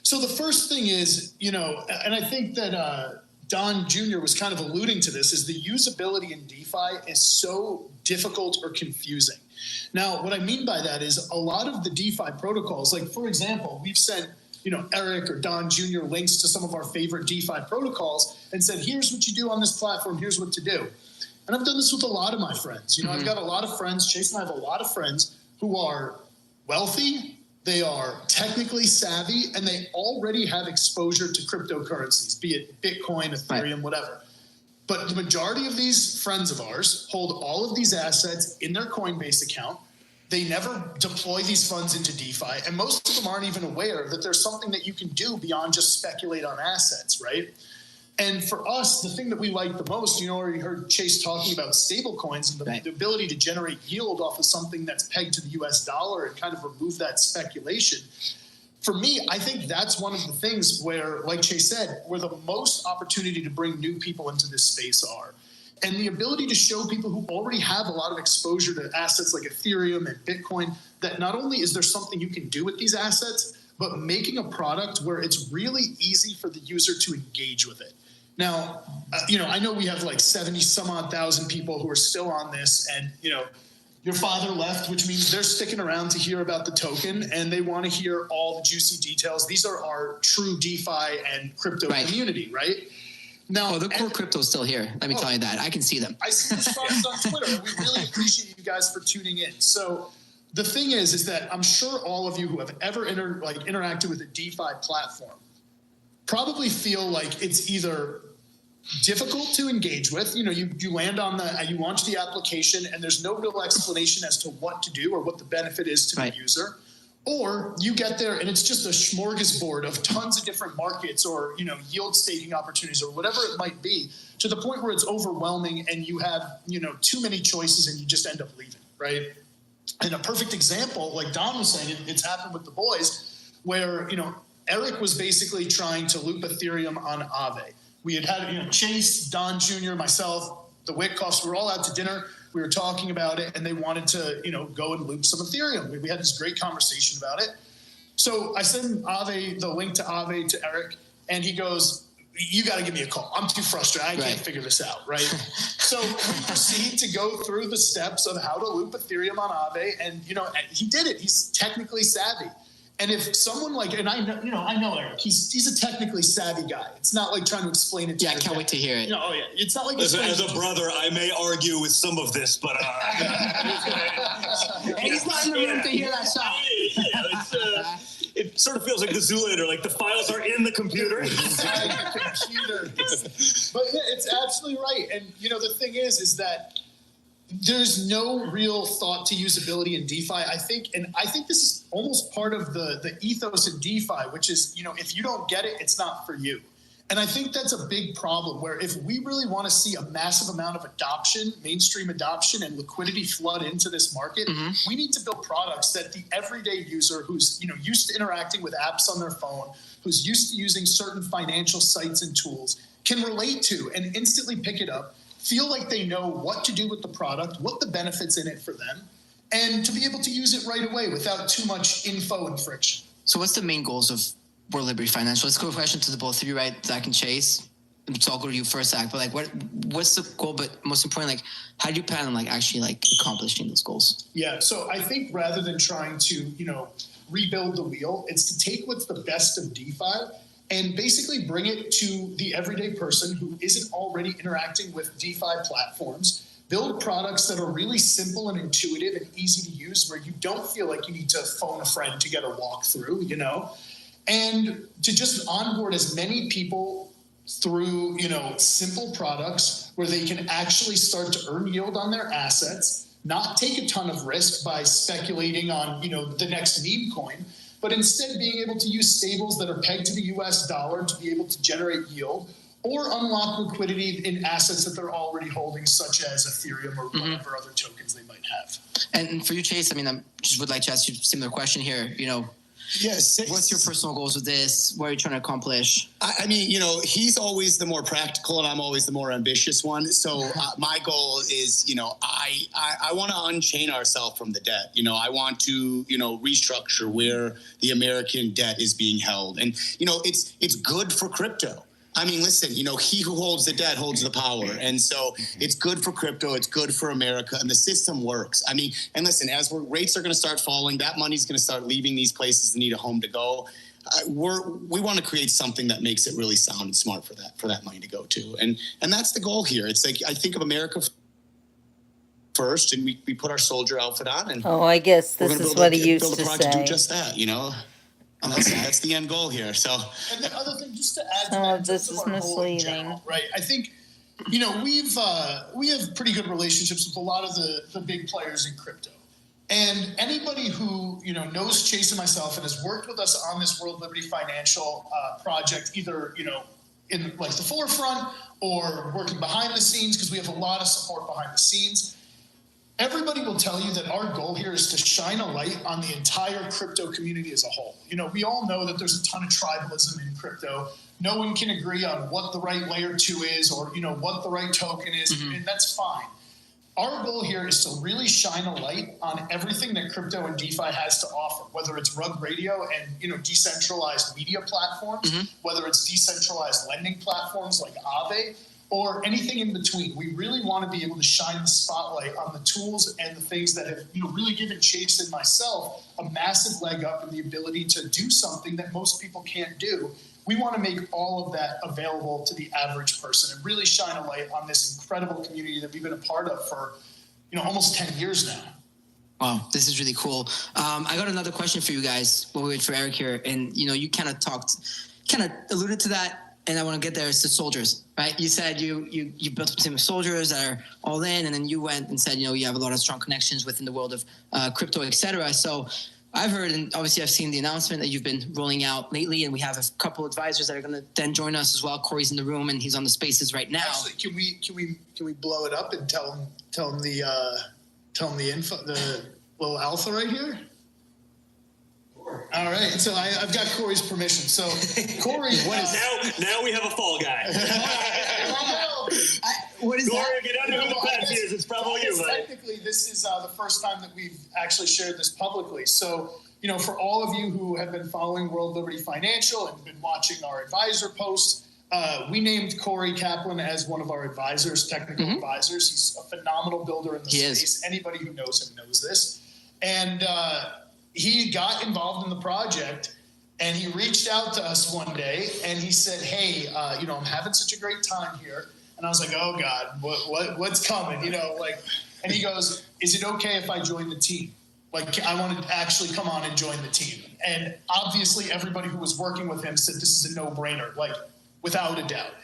So the first thing is, and I think that Don Jr. was kind of alluding to this, is the usability in DeFi is so difficult or confusing. Now, what I mean by that is a lot of the DeFi protocols, like, for example, we've sent Eric or Don Jr. links to some of our favorite DeFi protocols and said, here's what you do on this platform, here's what to do. And I've done this with a lot of my friends. I've got a lot of friends, Chase and I have a lot of friends who are wealthy, they are technically savvy, and they already have exposure to cryptocurrencies, be it Bitcoin, Ethereum, whatever. But the majority of these friends of ours hold all of these assets in their Coinbase account. They never deploy these funds into DeFi, and most of them aren't even aware that there's something that you can do beyond just speculate on assets, right? And for us, the thing that we like the most, you already heard Chase talking about stable coins and the ability to generate yield off of something that's pegged to the US dollar and kind of remove that speculation. For me, I think that's one of the things where, like Chase said, where the most opportunity to bring new people into this space are. And the ability to show people who already have a lot of exposure to assets like Ethereum and Bitcoin that not only is there something you can do with these assets, but making a product where it's really easy for the user to engage with it. Now, I know we have like 70 some odd thousand people who are still on this, and, your father left, which means they're sticking around to hear about the token, and they want to hear all the juicy details. These are our true DeFi and crypto community, right? Now, the core crypto is still here. Let me tell you that. I can see them. I see the stars on Twitter, and we really appreciate you guys for tuning in. So the thing is that I'm sure all of you who have ever interacted with a DeFi platform probably feel like it's either difficult to engage with. You land on you launch the application, and there's no real explanation as to what to do or what the benefit is to the user. Or you get there and it's just a smorgasbord of tons of different markets or, yield staking opportunities or whatever it might be, to the point where it's overwhelming and you have, too many choices and you just end up leaving, right? And a perfect example, like Don was saying, it's happened with the boys where, Eric was basically trying to loop Ethereum on Aave. We had Chase, Don Jr., myself, the Witkoffs, we were all out to dinner. We were talking about it, and they wanted to, go and loop some Ethereum. We had this great conversation about it. So I send Aave, the link to Aave to Eric, and he goes, you got to give me a call. I'm too frustrated. I can't figure this out, right? So we proceed to go through the steps of how to loop Ethereum on Aave, and, he did it. He's technically savvy. And if someone and I know Eric, he's a technically savvy guy. It's not like trying to explain it to I can't wait to hear it. It's not like listen, as a brother, I may argue with some of this, but and he's not in the room to hear that shot. It sort of feels like the Zoolander, like the files are in the computer. But it's absolutely right. And the thing is that there's no real thought to usability in DeFi. I think this is almost part of the ethos in DeFi, which is, if you don't get it, it's not for you. And I think that's a big problem, where if we really want to see a massive amount of adoption, mainstream adoption, and liquidity flood into this market, we need to build products that the everyday user who's, used to interacting with apps on their phone, who's used to using certain financial sites and tools, can relate to and instantly pick it up, feel like they know what to do with the product, what the benefits in it for them, and to be able to use it right away without too much info and friction. So what's the main goals of World Liberty Financial? Let's go a question to the both of you, right? Zach and Chase. So I'll go to you first, Zach. But what's the goal? But most importantly, how do you plan on actually accomplishing those goals? Yeah. So I think rather than trying to, rebuild the wheel, it's to take what's the best of DeFi and basically bring it to the everyday person who isn't already interacting with DeFi platforms. Build products that are really simple and intuitive and easy to use, where you don't feel like you need to phone a friend to get a walkthrough, and to just onboard as many people through, simple products where they can actually start to earn yield on their assets, not take a ton of risk by speculating on, the next meme coin, but instead being able to use stables that are pegged to the US dollar to be able to generate yield or unlock liquidity in assets that they're already holding, such as Ethereum or whatever other tokens they might have. And for you, Chase, I just would like to ask you a similar question here. Yes. What's your personal goals with this? What are you trying to accomplish? He's always the more practical and I'm always the more ambitious one. So my goal is, I want to unchain ourselves from the debt. I want to, restructure where the American debt is being held. And, it's good for crypto. Listen, he who holds the debt holds the power. And so it's good for crypto. It's good for America. And the system works. And listen, as rates are going to start falling, that money's going to start leaving these places that need a home to go. We want to create something that makes it really sound and smart for that money to go to. And that's the goal here. It's I think of America first, and we put our soldier outfit on, and Oh, I guess this is what he used build to a project to do say. just that, you know. And that's the end goal here. So, and the other thing, just to add to Some that, of this is our goal in misleading. general, right? I think, you know, we have pretty good relationships with a lot of the big players in crypto. And anybody who, you know, knows Chase and myself and has worked with us on this World Liberty Financial project, either, you know, in like the forefront or working behind the scenes, because we have a lot of support behind the scenes. Everybody will tell you that our goal here is to shine a light on the entire crypto community as a whole. You know, we all know that there's a ton of tribalism in crypto. No one can agree on what the right layer 2 is, or, you know, what the right token is, and that's fine. Our goal here is to really shine a light on everything that crypto and DeFi has to offer, whether it's Rug Radio and, you know, decentralized media platforms, whether it's decentralized lending platforms like Aave, or anything in between. We really want to be able to shine the spotlight on the tools and the things that have, you know, really given Chase and myself a massive leg up in the ability to do something that most people can't do. We want to make all of that available to the average person and really shine a light on this incredible community that we've been a part of for, you know, almost 10 years now. Wow, this is really cool. I got another question for you guys while we wait for Eric here. And, you know, you kind of alluded to that. And I want to get there. It's the soldiers, right? You said you built a team of soldiers that are all in, and then you went and said, you know, you have a lot of strong connections within the world of crypto, et cetera. So I've heard, and obviously I've seen the announcement that you've been rolling out lately, and we have a couple advisors that are going to then join us as well. Corey's in the room, and he's on the spaces right now. Actually, can we blow it up and tell him the info, the little alpha right here? All right, so I've got Corey's permission. So Corey, now we have a fall guy. What is Corey, that? get under who the best is. It's probably you, right? Technically, this is the first time that we've actually shared this publicly. So, you know, for all of you who have been following World Liberty Financial and been watching our advisor posts, we named Corey Kaplan as one of our advisors, technical advisors. He's a phenomenal builder in the space. Anybody who knows him knows this. And he got involved in the project, and he reached out to us one day, and he said, "Hey, you know, I'm having such a great time here." And I was like, "Oh God, what's coming?" You know, like, and he goes, "Is it okay if I join the team? Like, I want to actually come on and join the team." And obviously, everybody who was working with him said this is a no-brainer, like, without a doubt.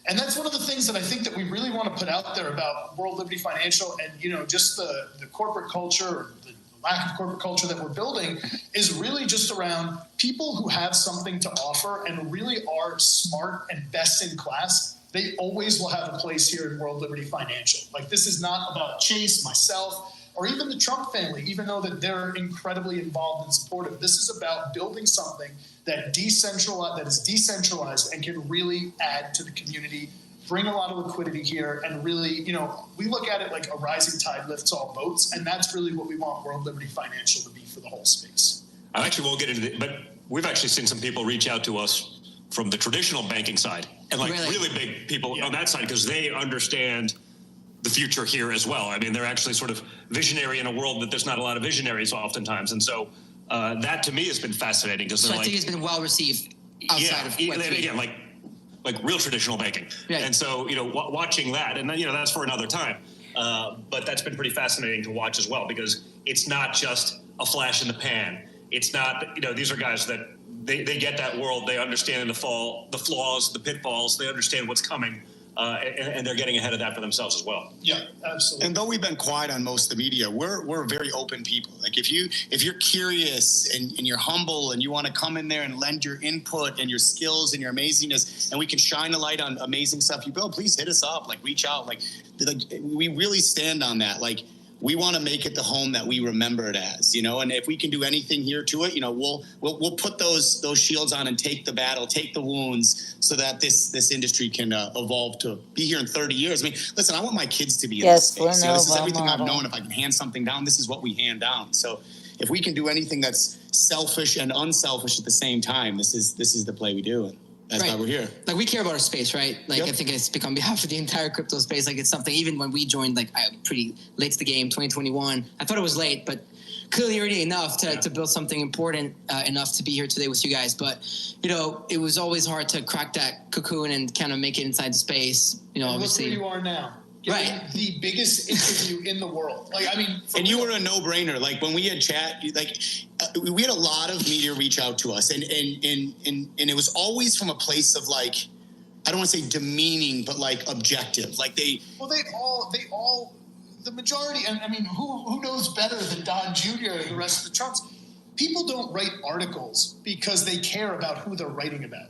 And that's one of the things that I think that we really want to put out there about World Liberty Financial, and, you know, just the corporate culture, or the lack of corporate culture that we're building, is really just around people who have something to offer and really are smart and best in class. They always will have a place here in World Liberty Financial. Like, this is not about Chase, myself, or even the Trump family, even though that they're incredibly involved and supportive. This is about building something that is decentralized and can really add to the community, bring a lot of liquidity here, and really, you know, we look at it like a rising tide lifts all boats, and that's really what we want World Liberty Financial to be for the whole space. I actually won't get into it, but we've actually seen some people reach out to us from the traditional banking side, and like really big people on that side, because they understand the future here as well. I mean, they're actually sort of visionary in a world that there's not a lot of visionaries oftentimes. And so that to me has been fascinating, because I think it's been well received outside of Web3. Again, like real traditional banking. Right. And so, you know, watching that, and then, you know, that's for another time. But that's been pretty fascinating to watch as well, because it's not just a flash in the pan. It's not, you know, these are guys that they get that world. They understand the flaws, the pitfalls. They understand what's coming. And they're getting ahead of that for themselves as well. Yeah, absolutely. And though we've been quiet on most of the media, we're very open people. Like, if you're curious and you're humble and you want to come in there and lend your input and your skills and your amazingness, and we can shine a light on amazing stuff you build, please hit us up. Like, reach out. Like we really stand on that. Like, we want to make it the home that we remember it as, you know, and if we can do anything here to it, you know, we'll put those shields on and take the battle, take the wounds, so that this industry can evolve to be here in 30 years. I mean, listen, I want my kids to be in this space. You know, this is everything I've known. If I can hand something down, this is what we hand down. So if we can do anything that's selfish and unselfish at the same time, this is the play we do. And that's why we're here. Like, we care about our space, right? Like, I think I speak on behalf of the entire crypto space. Like, it's something, even when we joined, like, I'm pretty late to the game, 2021. I thought it was late, but clearly already enough to build something important enough to be here today with you guys. But, you know, it was always hard to crack that cocoon and kind of make it inside the space. You know, and obviously. Look where you are now. giving the biggest interview in the world. Like, I mean, and you were a no-brainer. Like when we had chat, like we had a lot of media reach out to us, and it was always from a place of like, I don't want to say demeaning, but like objective. Like they all, the majority, and I mean, who knows better than Don Jr. and the rest of the Trumps? People don't write articles because they care about who they're writing about.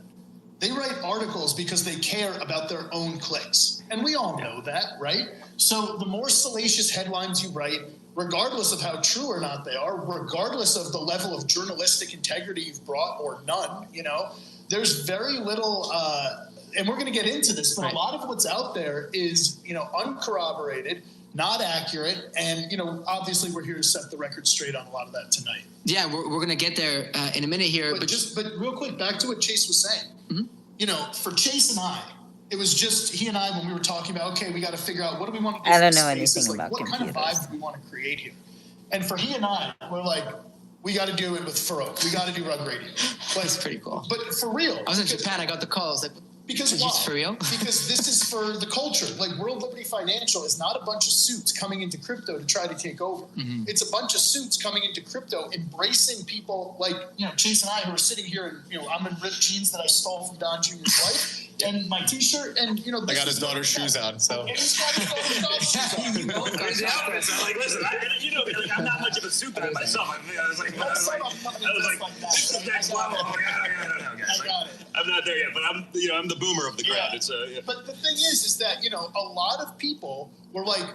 They write articles because they care about their own clicks. And we all know that, right? So the more salacious headlines you write, regardless of how true or not they are, regardless of the level of journalistic integrity you've brought or none, you know, there's very little, and we're going to get into this, but a lot of what's out there is, you know, uncorroborated, not accurate, and, you know, obviously we're here to set the record straight on a lot of that tonight. Yeah, we're going to get there in a minute here. But real quick, back to what Chase was saying. Mm-hmm. You know, for Chase and I, it was just he and I when we were talking about, okay, we got to figure out what do we want to do. I don't know anything about what computers. kind of vibe do we want to create here? And for he and I, we're like, we got to do it with Farouk. We got to do Rug Radio. That's pretty cool. But for real. I was in Japan. I got the call. I was like, because why? For real? Because this is for the culture. Like World Liberty Financial is not a bunch of suits coming into crypto to try to take over. Mm-hmm. It's a bunch of suits coming into crypto, embracing people like, you know, Chase and I who are sitting here and, you know, I'm in ripped jeans that I stole from Don Jr.'s wife and my t-shirt and, you know. I got his daughter's shoes on, so. And he's got his daughter's shoes on. I'm like, listen, you know, like, I'm not much of a suit guy myself. I was like, this is next level. I got it. I'm not there yet, but I'm the boomer of the crowd. Yeah. It's But the thing is that, you know, a lot of people were like,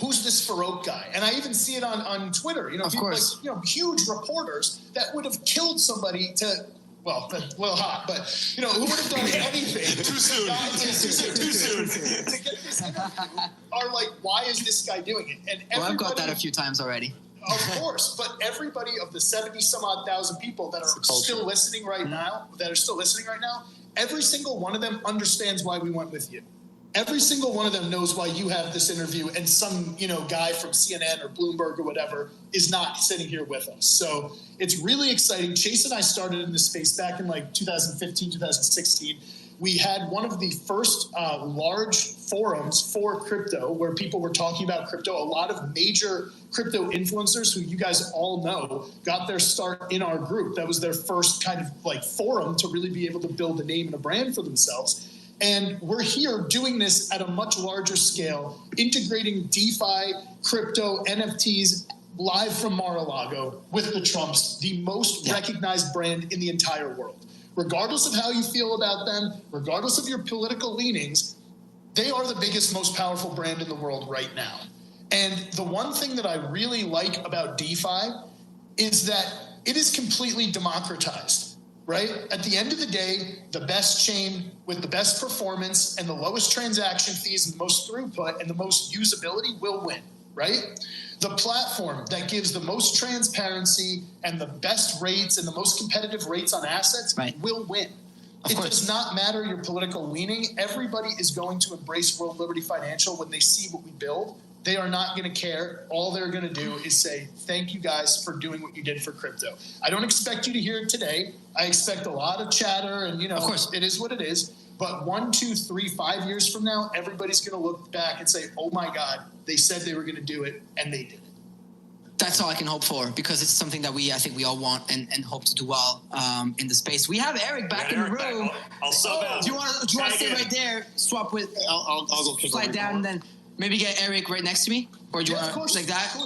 who's this Farouk guy? And I even see it on Twitter, you know, of people course. like, you know, huge reporters that would have killed somebody to, well, that's a little hot, but, you know, who would have done anything too soon. Too soon. to get this interview are like, why is this guy doing it? And well, I've got that a few times already. Of course, but everybody of the 70 some odd thousand people that are still listening right now, every single one of them understands why we went with you. Every single one of them knows why you have this interview and some, you know, guy from CNN or Bloomberg or whatever is not sitting here with us. So it's really exciting. Chase and I started in this space back in like 2015, 2016. We had one of the first large forums for crypto where people were talking about crypto. A lot of major crypto influencers who you guys all know got their start in our group. That was their first kind of like forum to really be able to build a name and a brand for themselves. And we're here doing this at a much larger scale, integrating DeFi, crypto, NFTs, live from Mar-a-Lago with the Trumps, the most recognized brand in the entire world. Regardless of how you feel about them, regardless of your political leanings, they are the biggest, most powerful brand in the world right now. And the one thing that I really like about DeFi is that it is completely democratized, right? At the end of the day, the best chain with the best performance and the lowest transaction fees and the most throughput and the most usability will win, right? The platform that gives the most transparency and the best rates and the most competitive rates on assets will win. It does not matter your political leaning. Everybody is going to embrace World Liberty Financial when they see what we build. They are not going to care. All they're going to do is say, thank you guys for doing what you did for crypto. I don't expect you to hear it today. I expect a lot of chatter and, you know, of course, it is what it is. But 1, 2, 3, 5 years from now, everybody's going to look back and say, oh my God, they said they were going to do it and they did it. That's all I can hope for because it's something that I think we all want and hope to do well in the space. We have Eric back in the room. I'll sub out. Do you want to stay right there? Swap with. I'll go kick slide down and then maybe get Eric right next to me, or do you want to like that?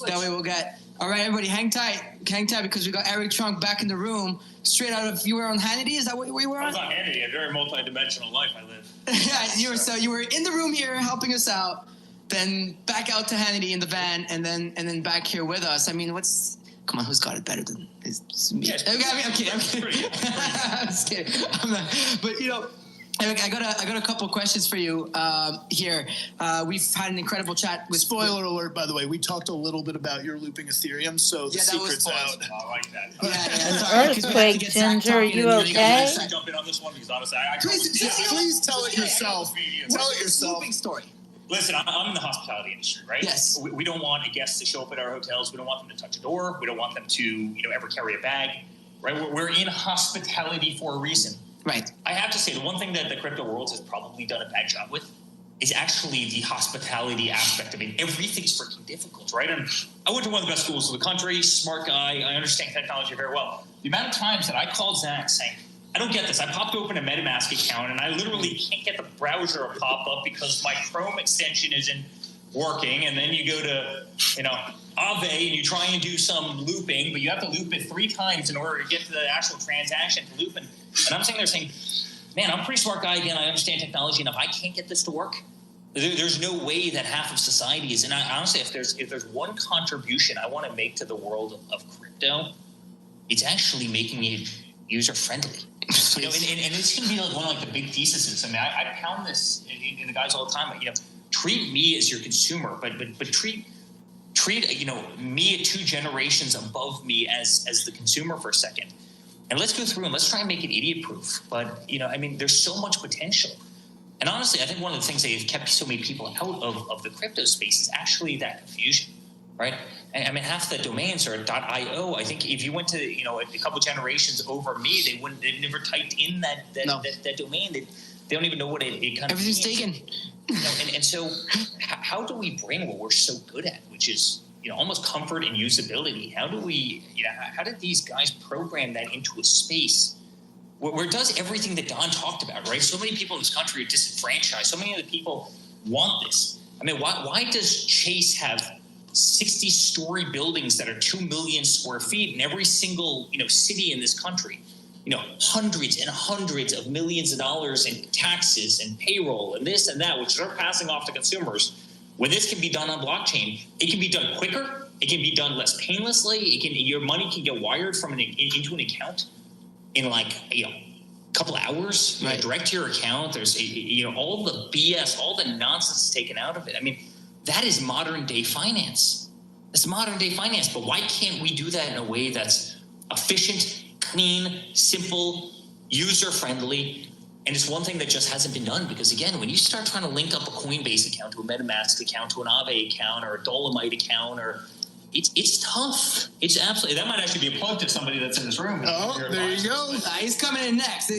That way we'll get. All right, everybody, hang tight because we got Eric Trunk back in the room. Straight out of you were on Hannity. Is that what you were on? I was on Hannity. A very multi-dimensional life I live. Yeah, you were in the room here helping us out. Then back out to Hannity in the van, and then back here with us. I mean, come on, who's got it better than me? Yes, I'm kidding. I'm just kidding. But you know, Eric, I got a couple of questions for you here. We've had an incredible chat with. Spoiler alert, by the way, we talked a little bit about your looping Ethereum, so the secret's out. I like that. Yeah, Earthquake, Ginger, are you okay? I jump in on this one because honestly, Please tell it yourself. Tell it yourself. Looping story. Listen, I'm in the hospitality industry, right? Yes. We don't want guests to show up at our hotels. We don't want them to touch a door. We don't want them to, ever carry a bag, right? We're in hospitality for a reason. Right. I have to say, the one thing that the crypto world has probably done a bad job with is actually the hospitality aspect. I mean, everything's freaking difficult, right? And I went to one of the best schools in the country, smart guy, I understand technology very well. The amount of times that I called Zach saying, I don't get this. I popped open a MetaMask account and I literally can't get the browser to pop up because my Chrome extension isn't working. And then you go to, Aave and you try and do some looping, but you have to loop it 3 times in order to get to the actual transaction to loop. And I'm sitting there saying, man, I'm a pretty smart guy. Again, I understand technology enough. I can't get this to work. There's no way that half of society is. And I, honestly, if there's one contribution I want to make to the world of crypto, it's actually making it user friendly. And this can be like one of the big theses. I mean, I pound this in the guys all the time. Treat me as your consumer, but treat me at 2 generations above me as the consumer for a second. And let's go through and let's try and make it idiot proof. But there's so much potential. And honestly, I think one of the things that have kept so many people out of the crypto space is actually that confusion, right? I mean, half the domains are .io. I think if you went to a couple generations over me, they've never typed in that domain. They don't even know what it kind of everything's means. taken. And so how do we bring what we're so good at, which is almost comfort and usability? How do we how did these guys program that into a space where it does everything that Don talked about, right? So many people in this country are disenfranchised. So many of the people want this. I mean, why does Chase have 60-story buildings that are 2 million square feet in every single city in this country? Hundreds and hundreds of millions of dollars in taxes and payroll and this and that, which they're passing off to consumers. When this can be done on blockchain, it can be done quicker. It can be done less painlessly. Your money can get wired into an account in a couple hours, right, direct to your account. There's all the BS, all the nonsense is taken out of it. I mean, that is modern day finance. That's modern day finance. But why can't we do that in a way that's efficient, clean, simple, user friendly? And it's one thing that just hasn't been done, because again, when you start trying to link up a Coinbase account to a MetaMask account to an Aave account or a Dolomite account, or it's tough. It's absolutely, that might actually be a plug to somebody that's in this room. Oh, there you go. He's coming in next.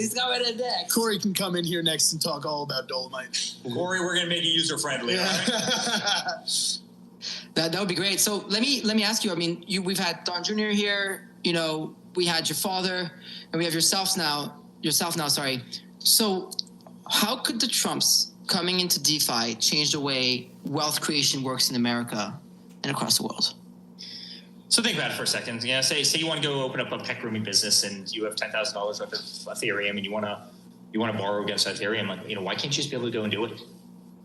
Corey can come in here next and talk all about Dolomite. Corey, we're going to make it user friendly. Yeah. Right? That would be great. So let me ask you. I mean, we've had Don Jr. here. We had your father, and we have yourself now. Sorry. So how could the Trumps coming into DeFi change the way wealth creation works in America and across the world? So think about it for a second. Say you want to go open up a pet grooming business and you have $10,000 worth of Ethereum and you want to borrow against Ethereum. Why can't you just be able to go and do it?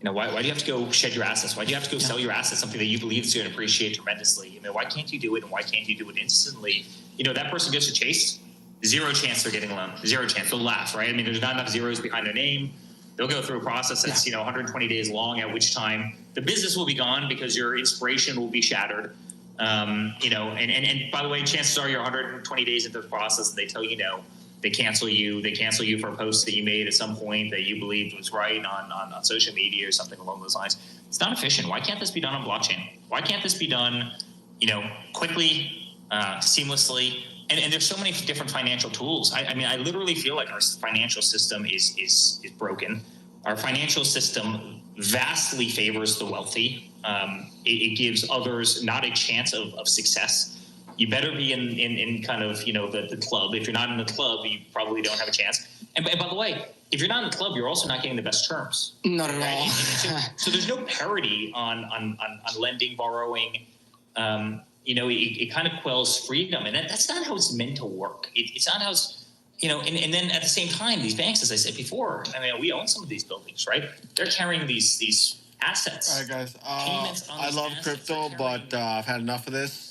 Why do you have to go shed your assets? Why do you have to go sell your assets, something that you believe is going to appreciate tremendously? Why can't you do it, and why can't you do it instantly? That person goes to Chase, 0 chance they're getting a loan, 0 chance. They'll laugh, right? I mean, there's not enough zeros behind their name. They'll go through a process that's 120 days long, at which time the business will be gone because your inspiration will be shattered. And by the way, chances are you're 120 days into the process and they tell you no. They cancel you for a post that you made at some point that you believed was right on social media or something along those lines. It's not efficient. Why can't this be done on blockchain? Why can't this be done, quickly, seamlessly? And there's so many different financial tools. I mean, I literally feel like our financial system is broken. Our financial system vastly favors the wealthy. It gives others not a chance of success. You better be in kind of, the club. If you're not in the club, you probably don't have a chance. And by the way, if you're not in the club, you're also not getting the best terms. Not at all. So there's no parity on lending, borrowing. It kind of quells freedom. And that's not how it's meant to work. It's not how it's, and then at the same time, these banks, as I said before, we own some of these buildings, right? They're carrying these assets. All right, guys. I love crypto, but I've had enough of this.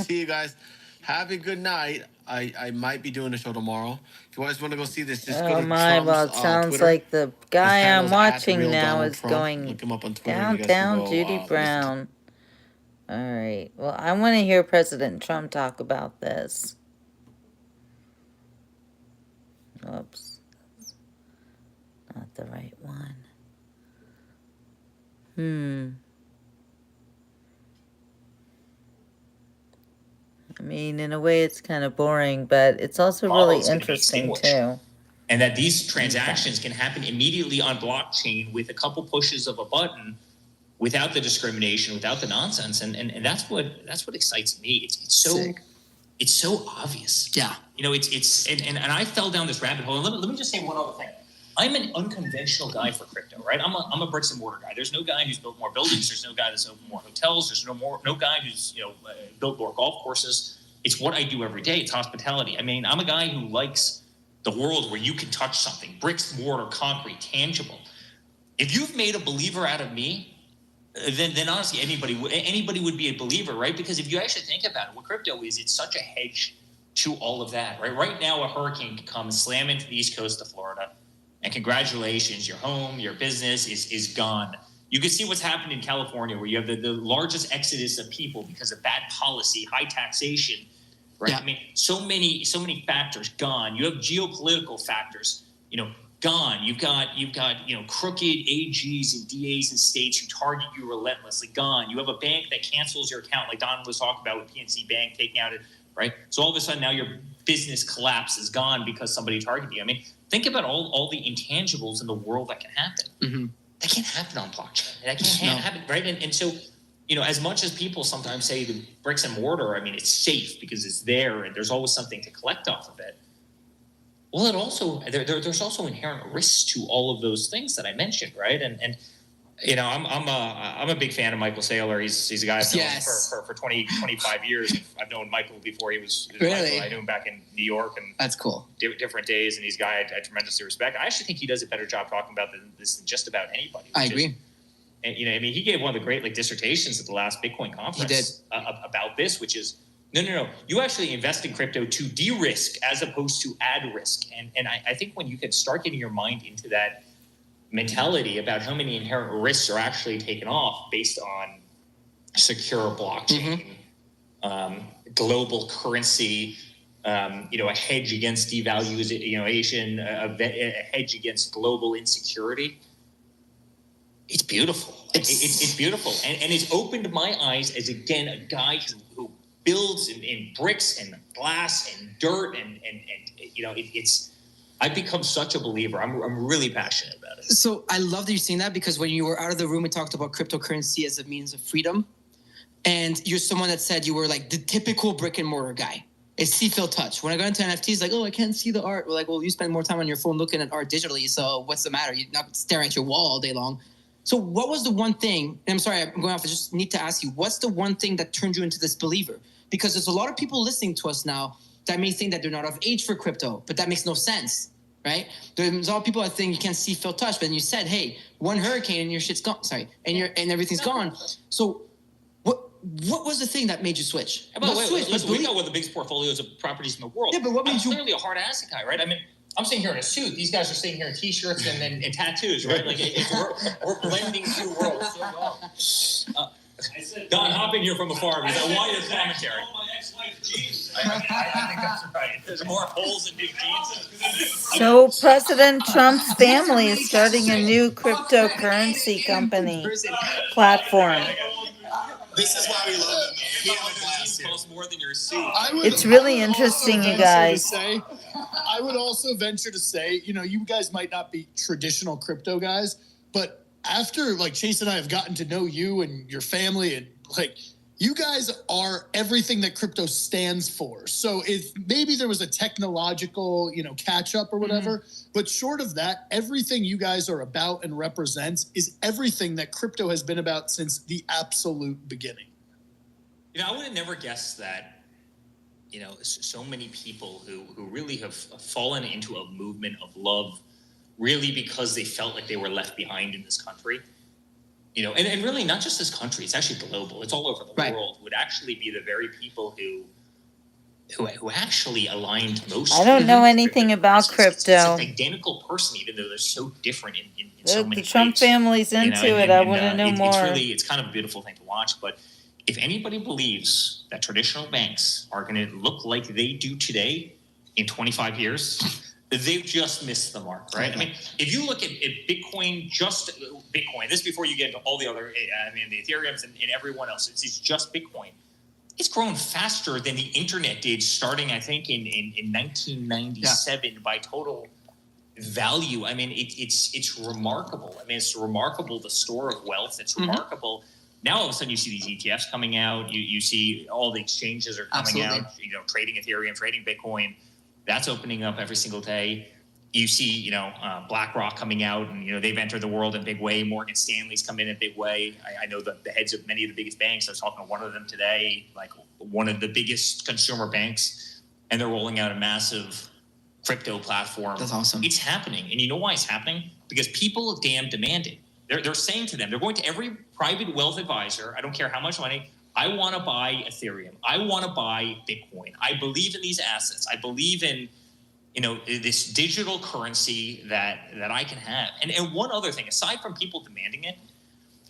See you guys. Have a good night. I might be doing a show tomorrow. If you guys want to go see this, just go to Trump's, well, it sounds Twitter. like the guy I'm His handle's watching now @RealDonaldTrump. is going Look him up on Twitter. You guys can downtown go, Judy listen. Brown. All right. Well, I want to hear President Trump talk about this. Oops. Not the right one. I mean, in a way, it's kind of boring, but it's also really interesting, too. and that these transactions can happen immediately on blockchain with a couple pushes of a button, without the discrimination, without the nonsense, and that's what excites me. It's so Sick. It's so obvious. Yeah. You know, it's and I fell down this rabbit hole. And let me just say one other thing. I'm an unconventional guy for crypto, right? I'm a bricks and mortar guy. There's no guy who's built more buildings. There's no guy that's opened more hotels. There's no guy who's built more golf courses. It's what I do every day. It's hospitality. I mean, I'm a guy who likes the world where you can touch something, bricks, mortar, concrete, tangible. If you've made a believer out of me, then honestly anybody would be a believer, right? Because if you actually think about it, what crypto is, it's such a hedge to all of that, right? Right now, a hurricane can come and slam into the east coast of Florida, and congratulations, your home, your business is gone. You can see what's happened in California, where you have the largest exodus of people because of bad policy, high taxation, right? Yeah. I mean, so many factors gone. You have geopolitical factors, gone. You've got crooked AGs and DAs in states who target you relentlessly, gone. You have a bank that cancels your account, like Don was talking about with PNC Bank taking out it, right? So all of a sudden now your business collapse is gone because somebody targeted you. I mean, think about all the intangibles in the world that can happen. Mm-hmm. That can't happen on blockchain. That can't happen, right? And so, as much as people sometimes say the bricks and mortar, I mean, it's safe because it's there and there's always something to collect off of it. Well, there's also inherent risks to all of those things that I mentioned, right? And I'm a big fan of Michael Saylor. He's a guy I've known for 25 years. I've known Michael before he was really? Michael. I knew him back in New York, and that's cool. Different days, and he's a guy I tremendously respect. I actually think he does a better job talking about this than just about anybody. I agree. And he gave one of the great dissertations at the last Bitcoin conference. He did. About this, which is no. You actually invest in crypto to de-risk as opposed to add risk. And I think when you can start getting your mind into that mentality about how many inherent risks are actually taken off based on secure blockchain, global currency, a hedge against devaluation, a hedge against global insecurity. It's beautiful. It's beautiful. And it's opened my eyes as, again, a guy who builds in bricks and glass and dirt and it's I've become such a believer. I'm really passionate about it. So I love that you're saying that, because when you were out of the room, we talked about cryptocurrency as a means of freedom. And you're someone that said you were like the typical brick and mortar guy. It's see, feel, touch. When I got into NFTs, like, oh, I can't see the art. We're like, well, you spend more time on your phone looking at art digitally. So what's the matter? You're not staring at your wall all day long. So what was the one thing, and I'm sorry, I'm going off, I just need to ask you, what's the one thing that turned you into this believer? Because there's a lot of people listening to us now that may think that they're not of age for crypto, but that makes no sense, right? There's a lot of people that think you can't see, feel, touch, but then you said, hey, one hurricane and your shit's gone, and everything's gone. So what was the thing that made you switch? By the way, listen, we know one of the biggest portfolios of properties in the world. Yeah, but what made you... clearly a hard asset guy, right? I mean, I'm sitting here in a suit. These guys are sitting here in T-shirts and tattoos, right? Like we're blending two worlds. Don, hop in here from afar. I want your commentary. My ex-wife jeans. I think that's right. There's more holes in his jeans. So President Trump's family is starting a new cryptocurrency company platform. This is why we love them. We have a blast here. Costs more than your suit. It's really interesting, you guys. I would also venture to say, you guys might not be traditional crypto guys, but after Chase and I have gotten to know you and your family, and you guys are everything that crypto stands for. So if maybe there was a technological, catch up or whatever, but short of that, everything you guys are about and represents is everything that crypto has been about since the absolute beginning. I would have never guessed that, so many people who really have fallen into a movement of love, really because they felt like they were left behind in this country. And really not just this country, it's actually global. It's all over the world, would actually be the very people who actually aligned most. I don't know anything about crypto. It's an identical person, even though they're so different in so many ways. The Trump family's into it. I want to know more. It's kind of a beautiful thing to watch. But if anybody believes that traditional banks are going to look like they do today in 25 years, they've just missed the mark, right? I mean, if you look at Bitcoin, just Bitcoin, this is before you get into all the other, the Ethereums and everyone else, it's just Bitcoin. It's grown faster than the internet did starting, I think, in 1997 by total value. I mean, it's remarkable. I mean, it's remarkable, the store of wealth. It's remarkable. Now all of a sudden you see these ETFs coming out. You see all the exchanges are coming out. Trading Ethereum, trading Bitcoin. That's opening up every single day. You see, BlackRock coming out, and they've entered the world in a big way. Morgan Stanley's come in a big way. I know the heads of many of the biggest banks. I was talking to one of them today, like one of the biggest consumer banks, and they're rolling out a massive crypto platform. That's awesome. It's happening, and you know why it's happening? Because people damn demand it. They're saying to them, they're going to every private wealth advisor. I don't care how much money. I want to buy Ethereum. I want to buy Bitcoin. I believe in these assets. I believe in this digital currency that I can have. And one other thing, aside from people demanding it,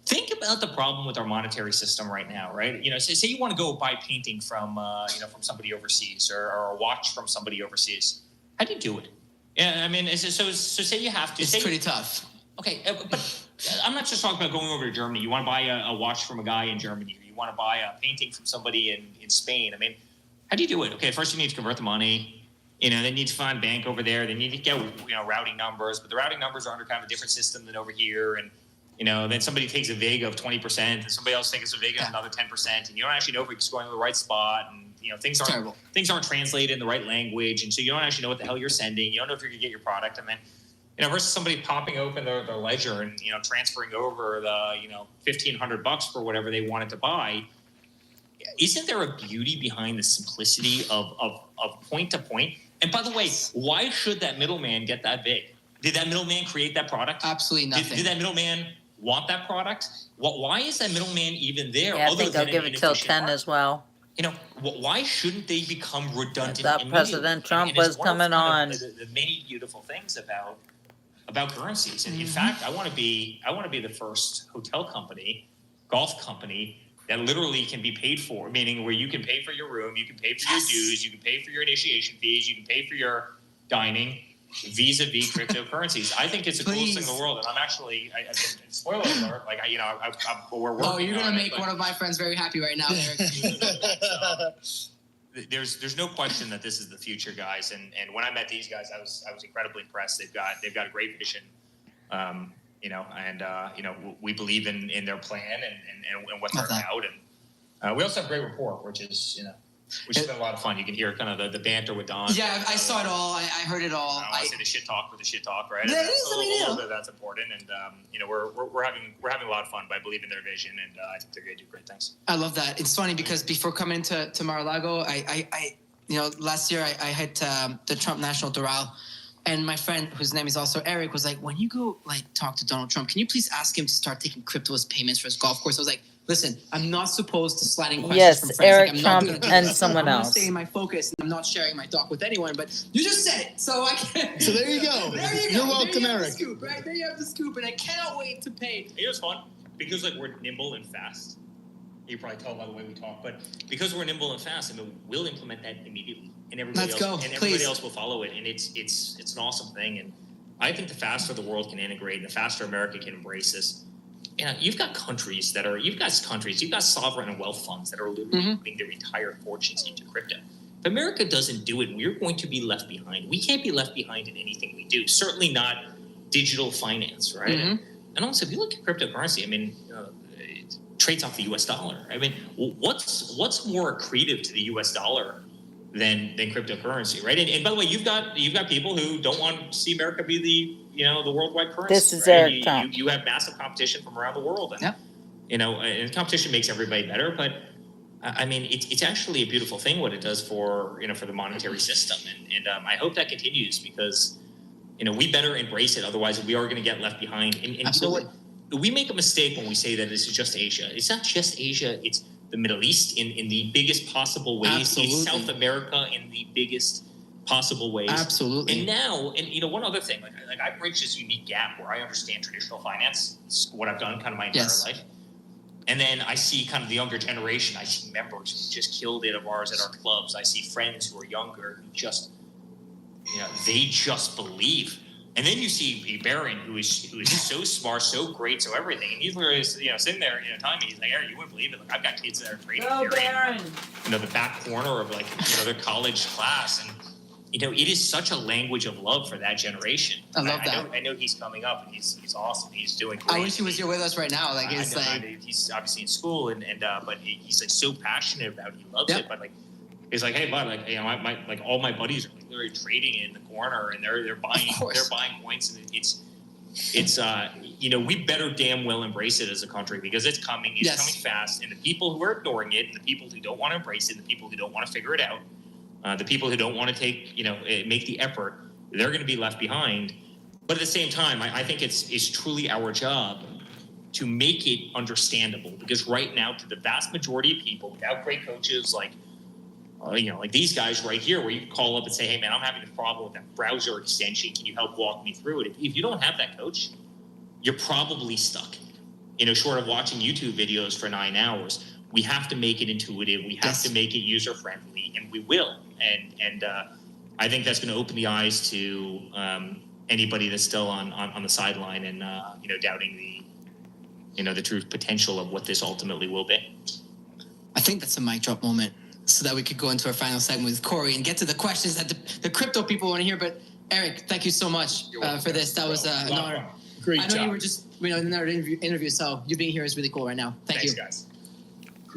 think about the problem with our monetary system right now, right? Say you want to go buy a painting from somebody overseas or a watch from somebody overseas. How do you do it? Yeah, I mean, so say you have to. It's pretty tough. Okay, but I'm not just talking about going over to Germany. You want to buy a watch from a guy in Germany, or you want to buy a painting from somebody in Spain. I mean, how do you do it? Okay, first you need to convert the money. They need to find a bank over there. They need to get routing numbers, but the routing numbers are under kind of a different system than over here. And then somebody takes a vig of 20%, and somebody else takes a vig of another 10%, and you don't actually know if it's going to the right spot. And things aren't translated in the right language, and so you don't actually know what the hell you're sending. You don't know if you're gonna get your product, and then versus somebody popping open their ledger and transferring over the $1,500 for whatever they wanted to buy. Isn't there a beauty behind the simplicity of point to point? And by the way, why should that middleman get that big? Did that middleman create that product? Absolutely nothing. Did that middleman want that product? Why is that middleman even there? Yeah, I think they'll give it till 10 as well. Why shouldn't they become redundant? I thought President Trump was coming on. The many beautiful things about currencies, and in fact, I want to be the first hotel company, golf company that literally can be paid for, meaning where you can pay for your room, you can pay for your dues, you can pay for your initiation fees, you can pay for your dining, vis-a-vis cryptocurrencies. I think it's the coolest thing in the world, and I'm actually, spoiler alert, you're gonna make one of my friends very happy right now, Eric. There's no question that this is the future, guys. And when I met these guys, I was incredibly impressed. They've got a great vision. We believe in their plan and what they're about. And we also have great rapport, which has been a lot of fun. You can hear kind of the banter with Don. Yeah, I saw it all. I heard it all. I say the shit talk with the shit talk, right? Yeah, it is. A little bit that's important. And we're having a lot of fun by believing in their vision, and I think they're going to do great things. I love that. It's funny because before coming to Mar-a-Lago, I last year I hit the Trump National Doral. And my friend, whose name is also Eric, was like, when you go talk to Donald Trump, can you please ask him to start taking crypto as payments for his golf course? I was like, listen, I'm not supposed to slide in questions from friends. Eric I'm Trump not and someone I'm else. I'm staying my focus, and I'm not sharing my doc with anyone. But you just said it, so I can't. So there you go. You're welcome, Eric. Scoop, right? There you have the scoop, and I cannot wait to pay. It was fun because we're nimble and fast. You can probably tell by the way we talk, but because we're nimble and fast, we'll implement that immediately, and everybody else will follow it, and it's an awesome thing. And I think the faster the world can integrate, and the faster America can embrace this. You've got sovereign and wealth funds that are literally putting their entire fortunes into crypto. If America doesn't do it, we're going to be left behind. We can't be left behind in anything we do. Certainly not digital finance, right? And also, if you look at cryptocurrency, it trades off the U.S. dollar. What's more accretive to the U.S. dollar than cryptocurrency, right? And by the way, you've got people who don't want to see America be the worldwide currency. This is right? Eric Trump. You have massive competition from around the world, and and competition makes everybody better. But it's actually a beautiful thing what it does for the monetary system, and I hope that continues because we better embrace it. Otherwise, we are going to get left behind. And Absolutely. You know what? We make a mistake when we say that this is just Asia. It's not just Asia. It's the Middle East in the biggest possible ways. Absolutely. It's South America in the biggest possible ways. Absolutely. And now, one other thing, I bridge this unique gap where I understand traditional finance. It's what I've done kind of my entire life. And then I see kind of the younger generation. I see members who just killed it of ours at our clubs. I see friends who are younger who just, they just believe. And then you see Barron, who is so smart, so great, so everything. And he's literally, sitting there, telling me, he's like, Aaron, you wouldn't believe it. I've got kids that are trading Go, Barron. the back corner of their college class. And it is such a language of love for that generation. I love that. I know he's coming up, and he's awesome. He's doing great. I wish he was here with us right now. Like, it's he's obviously in school, but he's like so passionate about it. He loves it. But like, he's like, hey, bud, like, my like all my buddies are like literally trading in the corner, and they're buying points, and it's we better damn well embrace it as a country, because it's coming. It's coming fast, and the people who are ignoring it, and the people who don't want to embrace it, and the people who don't want to figure it out, the people who don't want to take make the effort, they're going to be left behind. But at the same time, I think it's truly our job to make it understandable, because right now, to the vast majority of people, without great coaches like these guys right here, where you can call up and say, hey man, I'm having a problem with that browser extension, can you help walk me through it? If you don't have that coach, you're probably stuck, short of watching YouTube videos for 9 hours. We have to make it intuitive. We have to make it user friendly, and we will. And I think that's going to open the eyes to anybody that's still on the sideline and doubting the true potential of what this ultimately will be. I think that's a mic drop moment, so that we could go into our final segment with Corey and get to the questions that the crypto people want to hear. But Eric, thank you so much for this. That was an honor. Great job. I know you were just in another interview, so you being here is really cool right now. Thanks, you guys.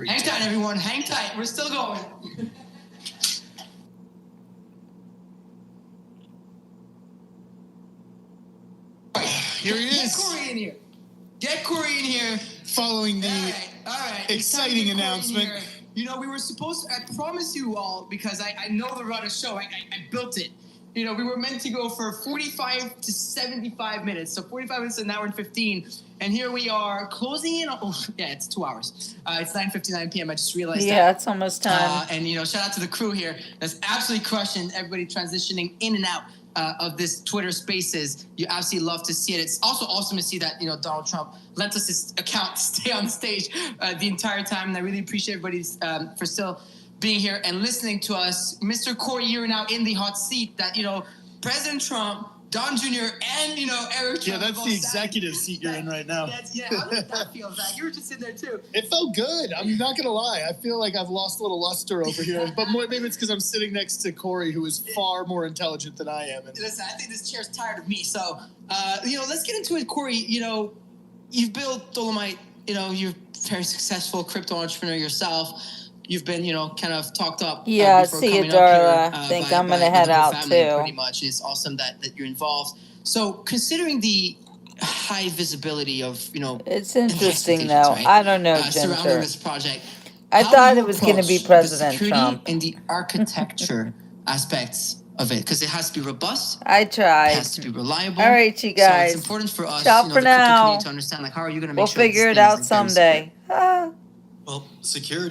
Hang tight, everyone. Hang tight. We're still going. Here he is. Get Corey in here. Get Corey in here. Following the All right. exciting announcement. We were supposed to, I promise you all, because I know the run of show. I built it. We were meant to go for 45 to 75 minutes. So 45 minutes, an hour and 15. And here we are closing in. It's 2 hours. It's 9:59 p.m. I just realized that. Yeah, it's almost time. And shout out to the crew here that's absolutely crushing everybody transitioning in and out of this Twitter Spaces. You absolutely love to see it. It's also awesome to see that Donald Trump lent us his account to stay on stage the entire time, and I really appreciate everybody for still being here and listening to us. Mr. Corey, you're now in the hot seat that President Trump, Don Jr., and Eric Trump. Yeah, that's the executive seat you're in right now. How did that feel, Zach? You were just in there too. It felt good. I'm not gonna lie. I feel like I've lost a little luster over here, but maybe it's because I'm sitting next to Corey, who is far more intelligent than I am. Listen, I think this chair's tired of me. So, let's get into it, Corey. You've built Dolomite. You're a very successful crypto entrepreneur yourself. You've been, kind of talked up. Yeah, see you, Darla. I think I'm going to head out too. Pretty much. It's awesome that you're involved. So, considering the high visibility of, It's interesting, though. Right? I don't know, surrounding this project. I thought it was going to be President Trump. And the architecture aspects of it, because it has to be robust. I tried. It has to be reliable. All right, you guys. So it's important for us, Ciao for now. to understand, how are you going to make we'll sure figure it out someday. Well, security